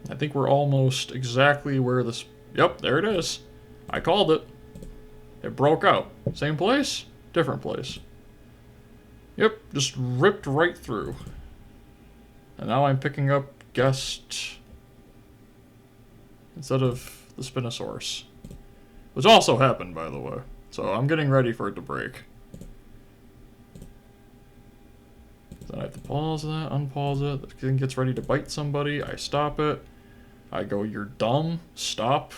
Speaker 1: I think we're almost exactly where this... Yep, there it is. I called it. It broke out. Same place, different place. Yep, just ripped right through. And now I'm picking up guest instead of the Spinosaurus. Which also happened, by the way. So I'm getting ready for it to break. Then I have to pause that, unpause it. The thing gets ready to bite somebody. I stop it. I go, you're dumb. Stop.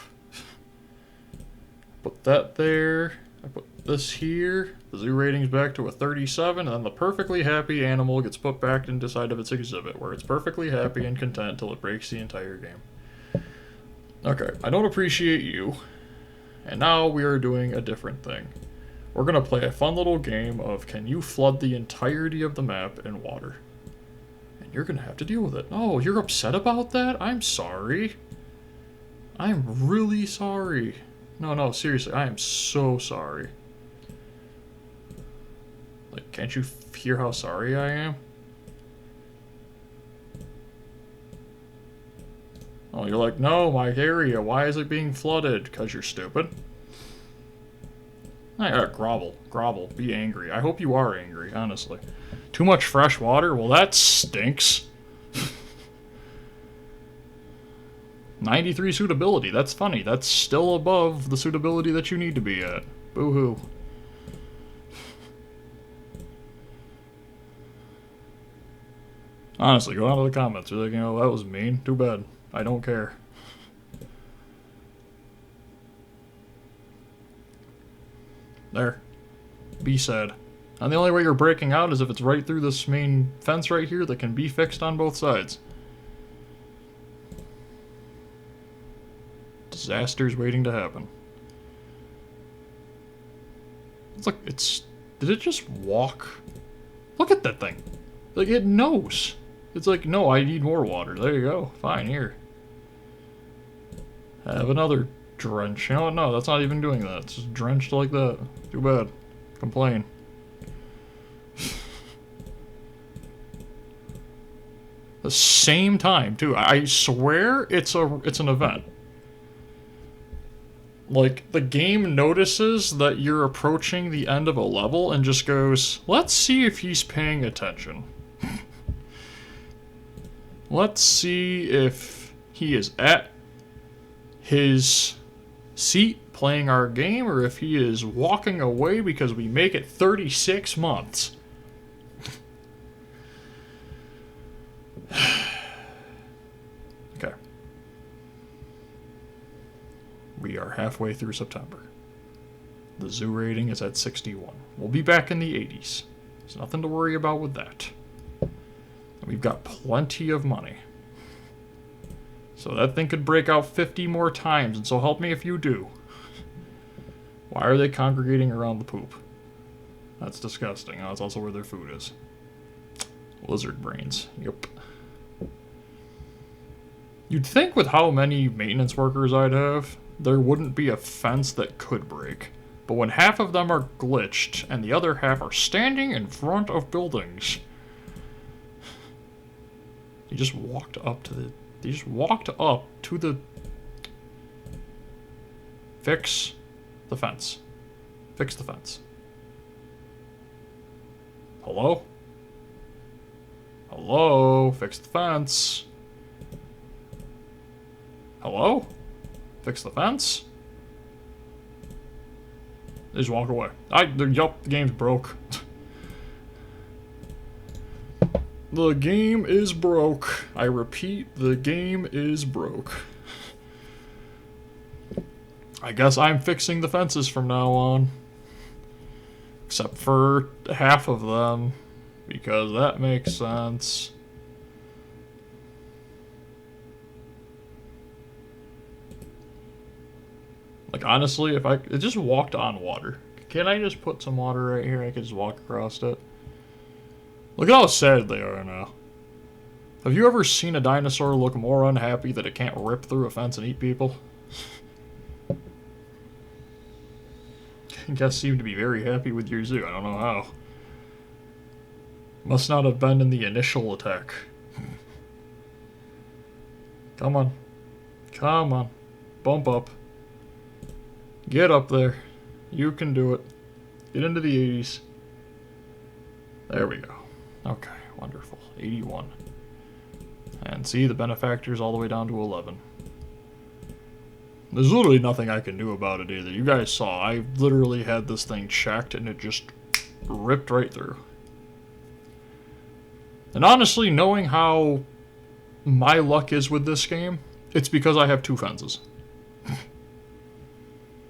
Speaker 1: Put that there. I put this here. The zoo rating's back to a 37. And then the perfectly happy animal gets put back inside of its exhibit, where it's perfectly happy and content until it breaks the entire game. Okay, I don't appreciate you. And now we are doing a different thing. We're going to play a fun little game of can you flood the entirety of the map in water? And you're going to have to deal with it. Oh, you're upset about that? I'm sorry. I'm really sorry. No, seriously, I am so sorry. Like, can't you hear how sorry I am? Oh, you're like, no, my area, why is it being flooded? Because you're stupid. Grovel, be angry. I hope you are angry, honestly. Too much fresh water? Well, that stinks. 93 suitability. That's funny. That's still above the suitability that you need to be at. Boo-hoo. Honestly, go down to the comments. You're like, you know, that was mean. Too bad. I don't care. There. Be sad. And the only way you're breaking out is if it's right through this main fence right here that can be fixed on both sides. Disasters waiting to happen. It's like, did it just walk? Look at that thing. Like, it knows. It's like, no, I need more water. There you go. Fine, here. Have another drench. You know what? No, that's not even doing that. It's just drenched like that. Too bad. Complain. The same time, too. I swear it's an event. Like, the game notices that you're approaching the end of a level and just goes, let's see if he's paying attention. Let's see if he is at his seat playing our game or if he is walking away because we make it 36 months. Okay. We are halfway through September. The zoo rating is at 61. We'll be back in the 80s. There's nothing to worry about with that. We've got plenty of money. So that thing could break out 50 more times, and so help me if you do. Why are they congregating around the poop? That's disgusting. Oh, that's also where their food is. Lizard brains. Yep. You'd think with how many maintenance workers I'd have, there wouldn't be a fence that could break. But when half of them are glitched, and the other half are standing in front of buildings... He just walked up to the... He just walked up to the... Fix the fence. Fix the fence. Hello? Hello? Fix the fence. Hello? Fix the fence? They just walk away. Yup, the game's broke. The game is broke. I repeat, the game is broke. I guess I'm fixing the fences from now on. Except for half of them. Because that makes sense. Like, honestly, if it just walked on water. Can I just put some water right here? I could just walk across it. Look at how sad they are now. Have you ever seen a dinosaur look more unhappy that it can't rip through a fence and eat people? You guys seem to be very happy with your zoo. I don't know how. Must not have been in the initial attack. Come on. Come on. Bump up. Get up there. You can do it. Get into the 80s. There we go. Okay, wonderful. 81. And see, the benefactors all the way down to 11. There's literally nothing I can do about it either. You guys saw, I literally had this thing checked and it just ripped right through. And honestly, knowing how my luck is with this game, it's because I have two fences.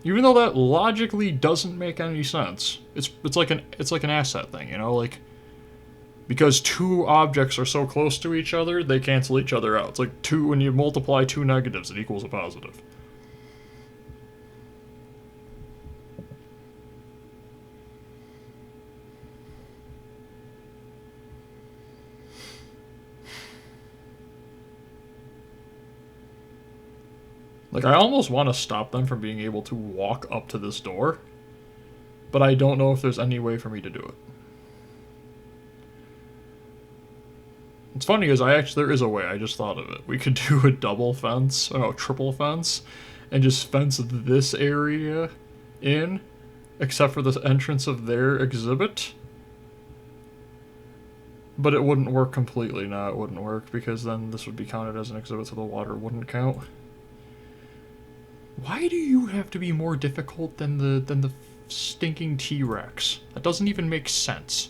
Speaker 1: Even though that logically doesn't make any sense, it's like an asset thing, you know, like because two objects are so close to each other, they cancel each other out. It's like when you multiply two negatives, it equals a positive. Like, I almost want to stop them from being able to walk up to this door, but I don't know if there's any way for me to do it. What's funny is there is a way, I just thought of it. We could do a double fence, or no, triple fence, and just fence this area in, except for the entrance of their exhibit. But it wouldn't work completely. No, it wouldn't work, because then this would be counted as an exhibit, so the water wouldn't count. Why do you have to be more difficult than the stinking T-Rex? That doesn't even make sense.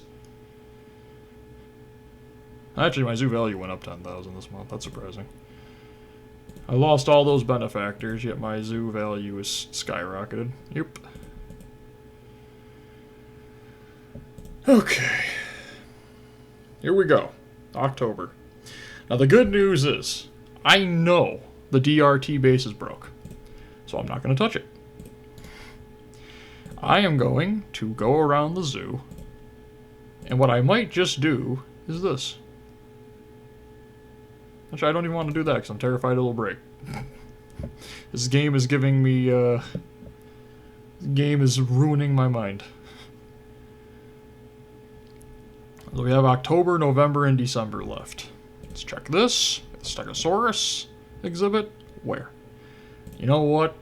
Speaker 1: Actually, my zoo value went up 10,000 this month. That's surprising. I lost all those benefactors, yet my zoo value is skyrocketed. Yep. Okay. Here we go. October. Now the good news is, I know the DRT base is broke, so I'm not going to touch it. I am going to go around the zoo, and what I might just do is this. Actually, I don't even want to do that because I'm terrified it'll break. This game is giving me, this game is ruining my mind. So we have October, November, and December left. Let's check this. Spinosaurus exhibit. Where? You know what?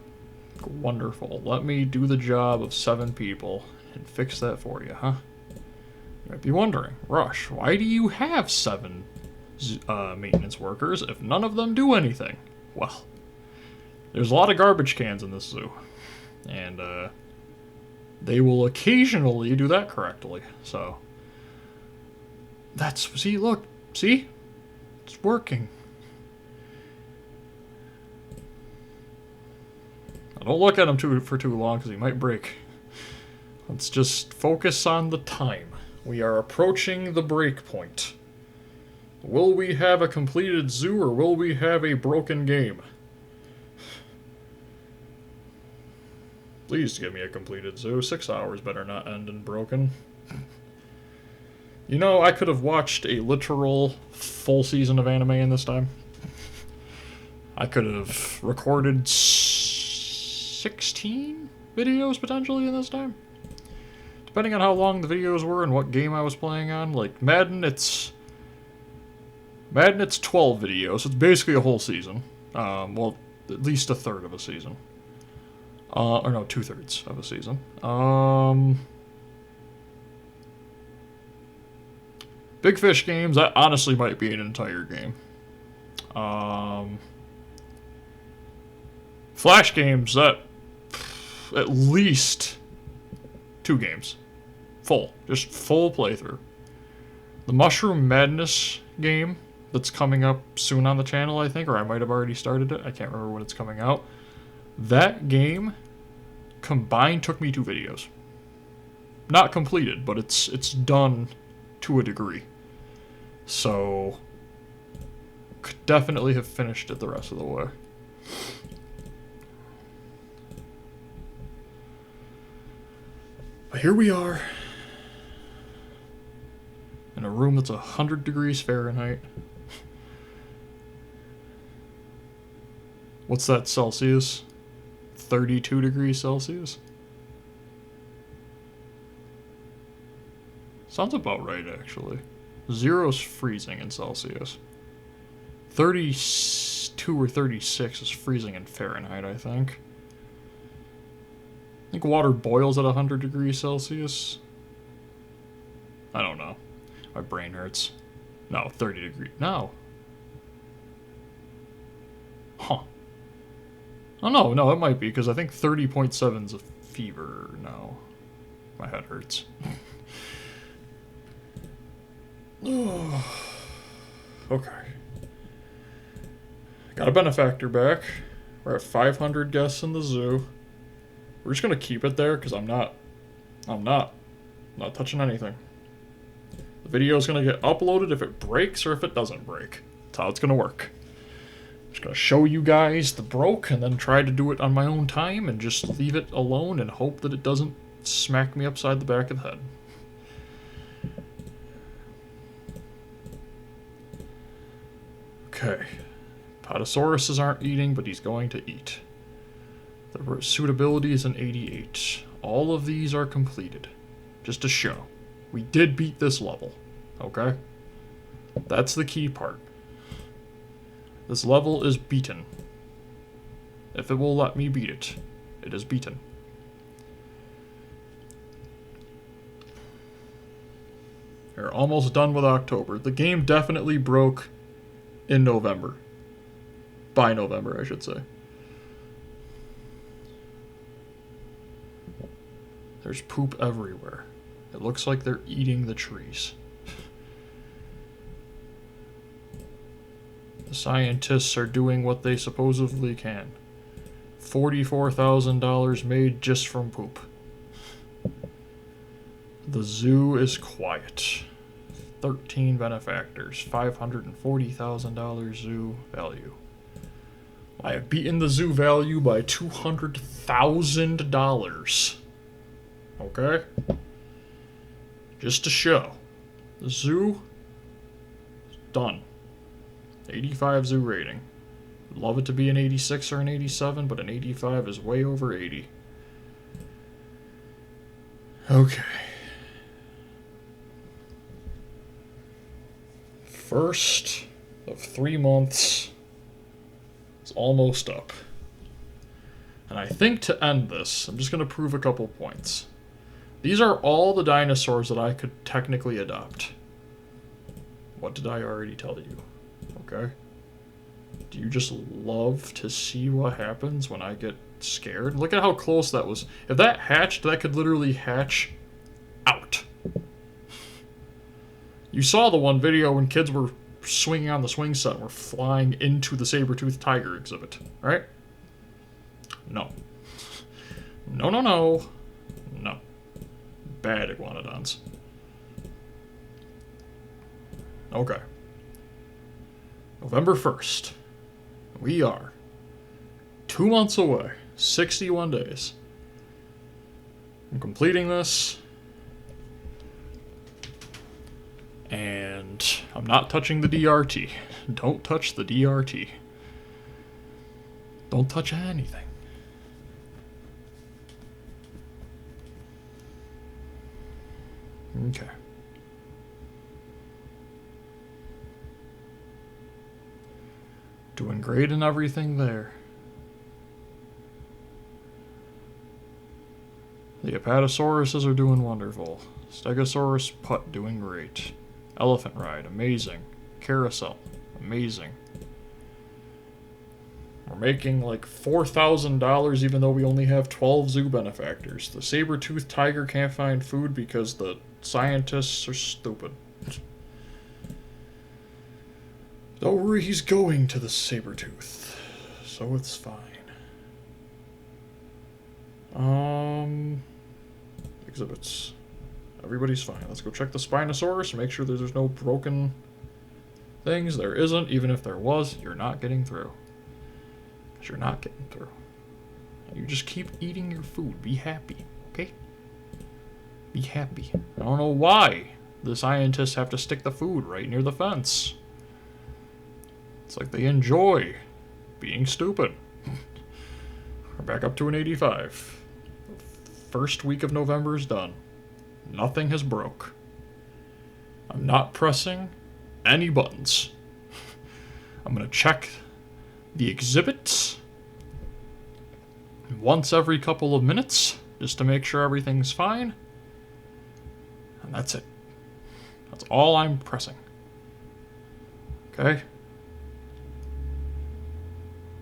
Speaker 1: Wonderful. Let me do the job of 7 people and fix that for you, huh? You might be wondering, Rush, why do you have 7 maintenance workers if none of them do anything? Well, there's a lot of garbage cans in this zoo, and they will occasionally do that correctly. So that's, see, look, see, it's working. Now, don't look at him for too long because he might break. Let's just focus on the time. We are approaching the break point. Will we have a completed zoo or will we have a broken game? Please give me a completed zoo. 6 hours better not end in broken. You know, I could have watched a literal full season of anime in this time. I could have recorded 16 videos potentially in this time. Depending on how long the videos were and what game I was playing on. Like Madden, it's 12 videos. It's basically a whole season. Well, at least a third of a season. Or no, 2/3 of a season. Big Fish games, that honestly might be an entire game. Flash games, that at least 2 games. Just full playthrough. The Mushroom Madness game that's coming up soon on the channel, I think, or I might have already started it. I can't remember when it's coming out. That game combined took me 2 videos. Not completed, but it's done to a degree. So could definitely have finished it the rest of the way. But here we are in a room that's 100 degrees Fahrenheit. What's that Celsius? 32 degrees Celsius? Sounds about right, actually. 0's freezing in Celsius. 32 or 36 is freezing in Fahrenheit, I think. I think water boils at 100 degrees Celsius. I don't know. My brain hurts. No, 30 degrees. No. Huh. Oh, no, it might be, because I think 30.7 is a fever. No. My head hurts. Okay. Got a benefactor back. We're at 500 guests in the zoo. We're just gonna keep it there because I'm not touching anything. The video is gonna get uploaded if it breaks or if it doesn't break. That's how it's gonna work. I'm just gonna show you guys the broke and then try to do it on my own time and just leave it alone and hope that it doesn't smack me upside the back of the head. Okay. Podosauruses aren't eating, but he's going to eat. The suitability is an 88. All of these are completed. Just to show. We did beat this level. Okay? That's the key part. This level is beaten. If it will let me beat it, it is beaten. We're almost done with October. The game definitely broke in November. By November, I should say. There's poop everywhere. It looks like they're eating the trees. The scientists are doing what they supposedly can. $44,000 made just from poop. The zoo is quiet. 13 benefactors, $540,000 zoo value. I have beaten the zoo value by $200,000. Okay? Just to show. The zoo is done. 85 zoo rating. Love it to be an 86 or an 87, but an 85 is way over 80. Okay. First of 3 months is almost up. And I think to end this, I'm just going to prove a couple points. These are all the dinosaurs that I could technically adopt. What did I already tell you? Okay. Do you just love to see what happens when I get scared? Look at how close that was. If that hatched, that could literally hatch out. You saw the one video when kids were swinging on the swing set and were flying into the saber-toothed tiger exhibit, right? No. No, no, no. No. Bad iguanodons. Okay. November 1st. We are 2 months away. 61 days. I'm completing this. And I'm not touching the DRT. Don't touch the DRT. Don't touch anything. Okay. Doing great and everything there. The Apatosauruses are doing wonderful. Stegosaurus putt doing great. Elephant ride, amazing. Carousel, amazing. We're making like $4,000 even though we only have 12 zoo benefactors. The saber-toothed tiger can't find food because the scientists are stupid. Don't worry, he's going to the saber-tooth, so it's fine. Exhibits. Everybody's fine. Let's go check the Spinosaurus and make sure that there's no broken things. There isn't. Even if there was, you're not getting through. Because you're not getting through. You just keep eating your food. Be happy, okay? Be happy. I don't know why the scientists have to stick the food right near the fence. It's like they enjoy being stupid. We're back up to an 85. First week of November is done. Nothing has broke. I'm not pressing any buttons. I'm going to check the exhibits once every couple of minutes just to make sure everything's fine. And that's it. That's all I'm pressing. Okay?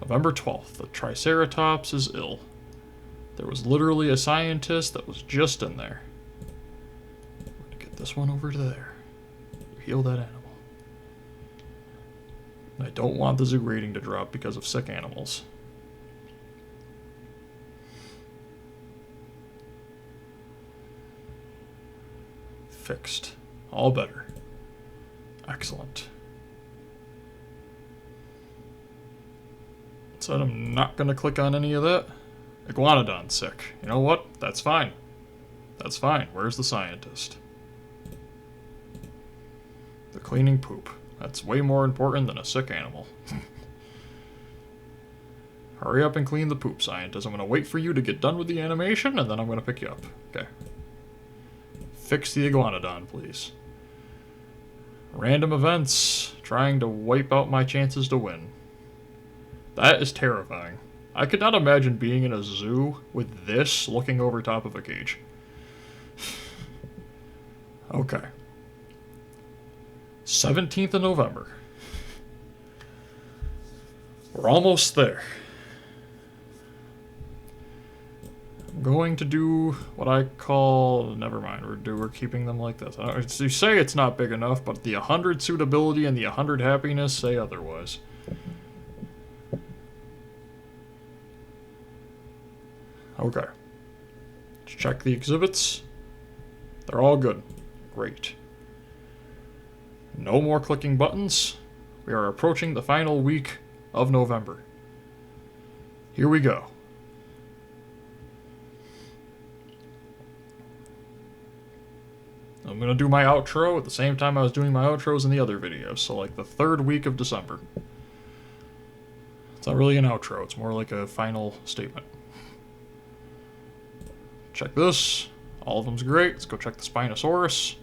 Speaker 1: November 12th, the Triceratops is ill. There was literally a scientist that was just in there. I'm going to get this one over to there. You heal that animal. I don't want the zoo rating to drop because of sick animals. Fixed. All better. Excellent. Said I'm not going to click on any of that. Iguanodon's sick. You know what? That's fine. That's fine. Where's the scientist? They're cleaning poop. That's way more important than a sick animal. Hurry up and clean the poop, scientist. I'm going to wait for you to get done with the animation, and then I'm going to pick you up. Okay. Fix the iguanodon, please. Random events. Trying to wipe out my chances to win. That is terrifying. I could not imagine being in a zoo with this looking over top of a cage. Okay. 17th of November. We're almost there. I'm going to do what I call... Never mind, we're keeping them like this. You say it's not big enough, but the 100 suitability and the 100 happiness say otherwise. Okay. Let's check the exhibits. They're all good. Great. No more clicking buttons. We are approaching the final week of November. Here we go. I'm gonna do my outro at the same time I was doing my outros in the other videos, so like the 3rd week of December. It's not really an outro, it's more like a final statement. Check this. All of them's great. Let's go check the Spinosaurus.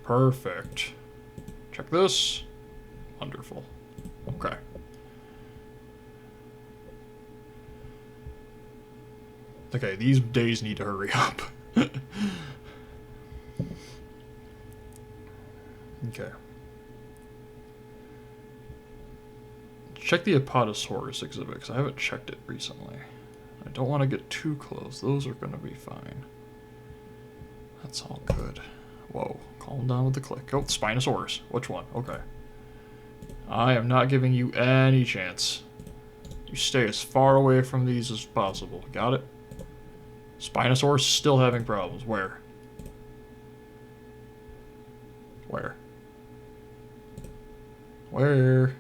Speaker 1: Perfect. Check this. Wonderful. Okay. Okay, these days need to hurry up. Okay. Check the Apatosaurus exhibit, because I haven't checked it recently. I don't want to get too close. Those are going to be fine. That's all good. Whoa, calm down with the click. Oh, Spinosaurus. Which one? Okay. I am not giving you any chance. You stay as far away from these as possible. Got it? Spinosaurus still having problems. Where? Where? Where?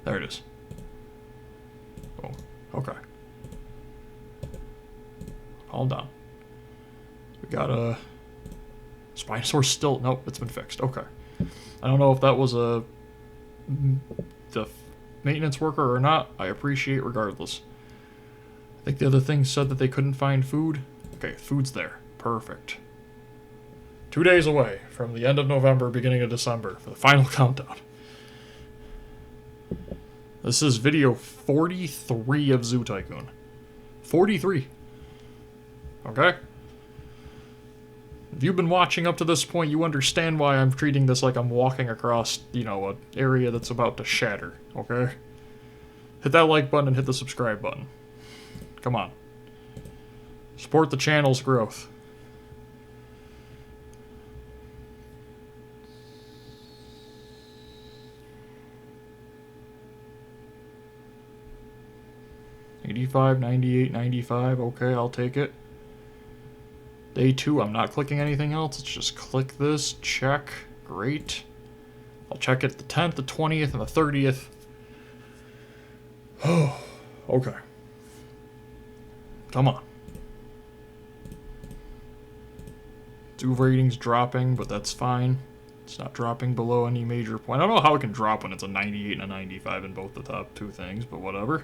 Speaker 1: There it is. Oh, okay. Calm down. We got a... Spinosaurus still... Nope, it's been fixed. Okay. I don't know if that was the maintenance worker or not. I appreciate regardless. I think the other thing said that they couldn't find food. Okay, food's there. Perfect. 2 days away from the end of November, beginning of December, for the final countdown. This is video 43 of Zoo Tycoon. 43. Okay? If you've been watching up to this point, you understand why I'm treating this like I'm walking across, you know, an area that's about to shatter. Okay? Hit that like button and hit the subscribe button. Come on. Support the channel's growth. $85, $98, $95. Okay, I'll take it. Day 2, I'm not clicking anything else. Let's just click this. Check. Great. I'll check it the 10th, the 20th, and the 30th. Oh, okay. Come on. Zoo ratings dropping, but that's fine. It's not dropping below any major point. I don't know how it can drop when it's a 98 and a 95 in both the top 2 things, but whatever.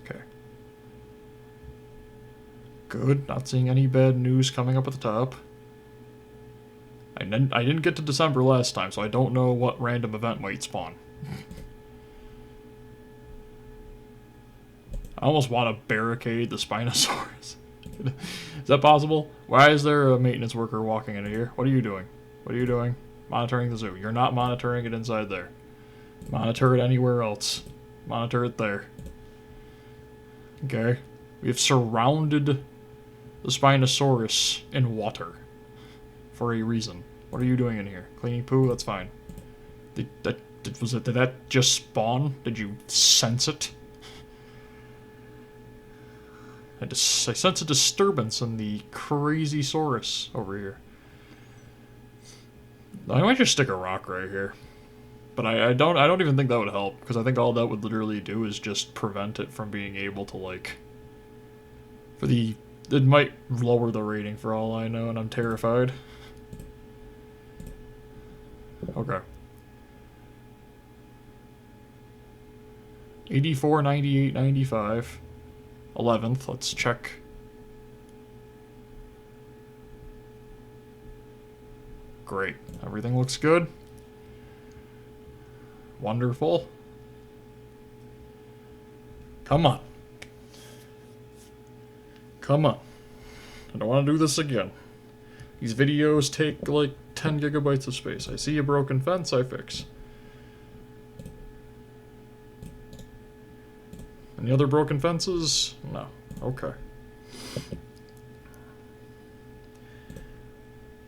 Speaker 1: Okay. Good. Not seeing any bad news coming up at the top. I didn't get to December last time, so I don't know what random event might spawn. I almost want to barricade the Spinosaurus. Is that possible? Why is there a maintenance worker walking into here? What are you doing? What are you doing? Monitoring the zoo. You're not monitoring it inside there. Monitor it anywhere else. Monitor it there. Okay. We have surrounded the Spinosaurus in water. For a reason. What are you doing in here? Cleaning poo? That's fine. Did that just spawn? Did you sense it? I sense a disturbance in the crazy Saurus over here. I might just stick a rock right here. But I don't even think that would help, because I think all that would literally do is just prevent it from being able to, like... It might lower the rating for all I know, and I'm terrified. Okay. 84, 98, 95. 11th, let's check. Great. Everything looks good. Wonderful. Come on. Come on. I don't want to do this again. These videos take like 10 gigabytes of space. I see a broken fence, I fix. Any other broken fences? No. Okay.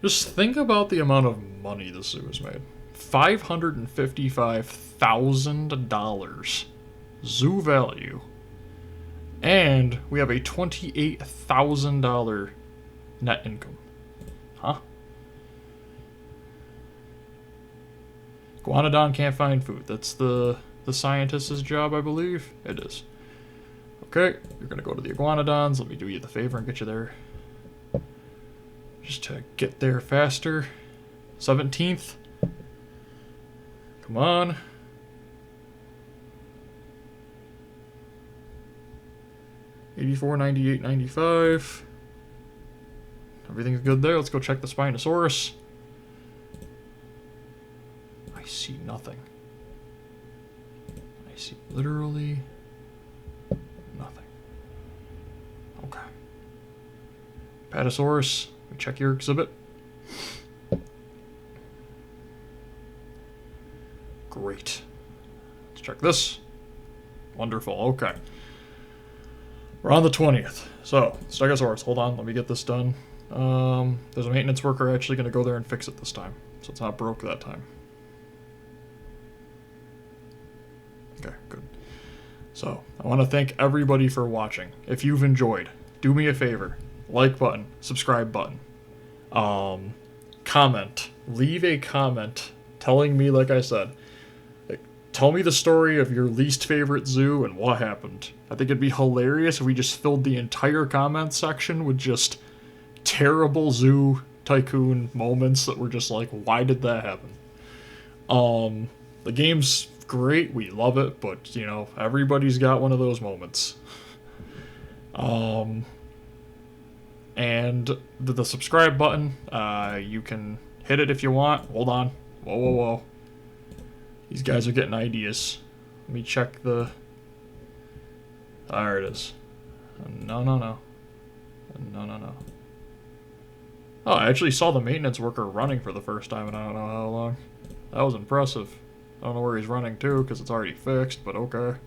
Speaker 1: Just think about the amount of money this zoo has made. $555,000 zoo value. And we have a $28,000 net income. Huh? Iguanodon can't find food. That's the scientist's job, I believe. It is. Okay, you're gonna go to the Iguanodons. Let me do you the favor and get you there. Just to get there faster. 17th. Come on. $84, $98, $95. Everything's good there. Let's go check the Spinosaurus. I see nothing. I see literally nothing. Okay. Patasaurus, we check your exhibit. Great. Let's check this. Wonderful. Okay. We're on the 20th. So, Stegosaurus, hold on. Let me get this done. There's a maintenance worker actually going to go there and fix it this time. So it's not broke that time. Okay, good. So, I want to thank everybody for watching. If you've enjoyed, do me a favor. Like button, subscribe button. Comment. Leave a comment telling me, like I said, tell me the story of your least favorite zoo and what happened. I think it'd be hilarious if we just filled the entire comment section with just terrible zoo Tycoon moments that were just like, why did that happen? The game's great, we love it, but, you know, everybody's got one of those moments. And the subscribe button, you can hit it if you want. Hold on. Whoa, whoa, whoa. These guys are getting ideas. Let me check the... There it is. No, no, no. No, no, no. Oh, I actually saw the maintenance worker running for the first time in I don't know how long. That was impressive. I don't know where he's running to, because it's already fixed, but okay.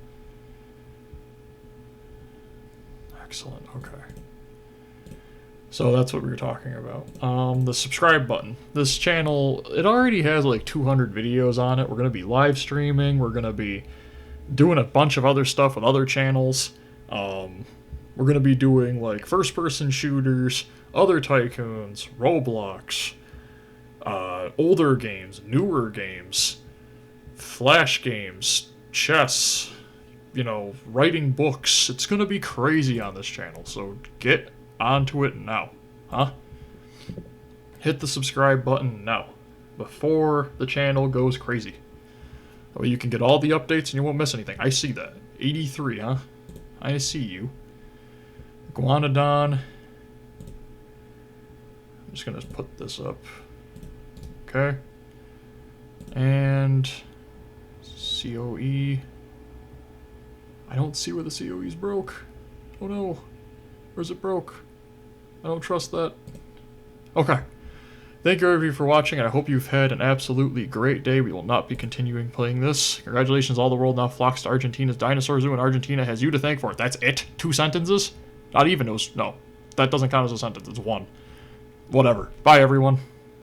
Speaker 1: Excellent, okay. So that's what we were talking about. The subscribe button. This channel, it already has like 200 videos on it. We're going to be live streaming. We're going to be doing a bunch of other stuff with other channels. We're going to be doing like first-person shooters, other Tycoons, Roblox, older games, newer games, Flash games, chess, you know, writing books. It's going to be crazy on this channel, so get onto it now, huh? Hit the subscribe button now, before the channel goes crazy. That way you can get all the updates and you won't miss anything. I see that. 83, huh? I see you. Iguanodon. I'm just gonna put this up. Okay. And COE. I don't see where the COE's broke. Oh no. Where's it broke? I don't trust that. Okay. Thank you everybody for watching, and I hope you've had an absolutely great day. We will not be continuing playing this. Congratulations, all the world now flocks to Argentina's dinosaur zoo, and Argentina has you to thank for it. That's it? 2 sentences? Not even those. No. That doesn't count as a sentence. It's 1. Whatever. Bye, everyone.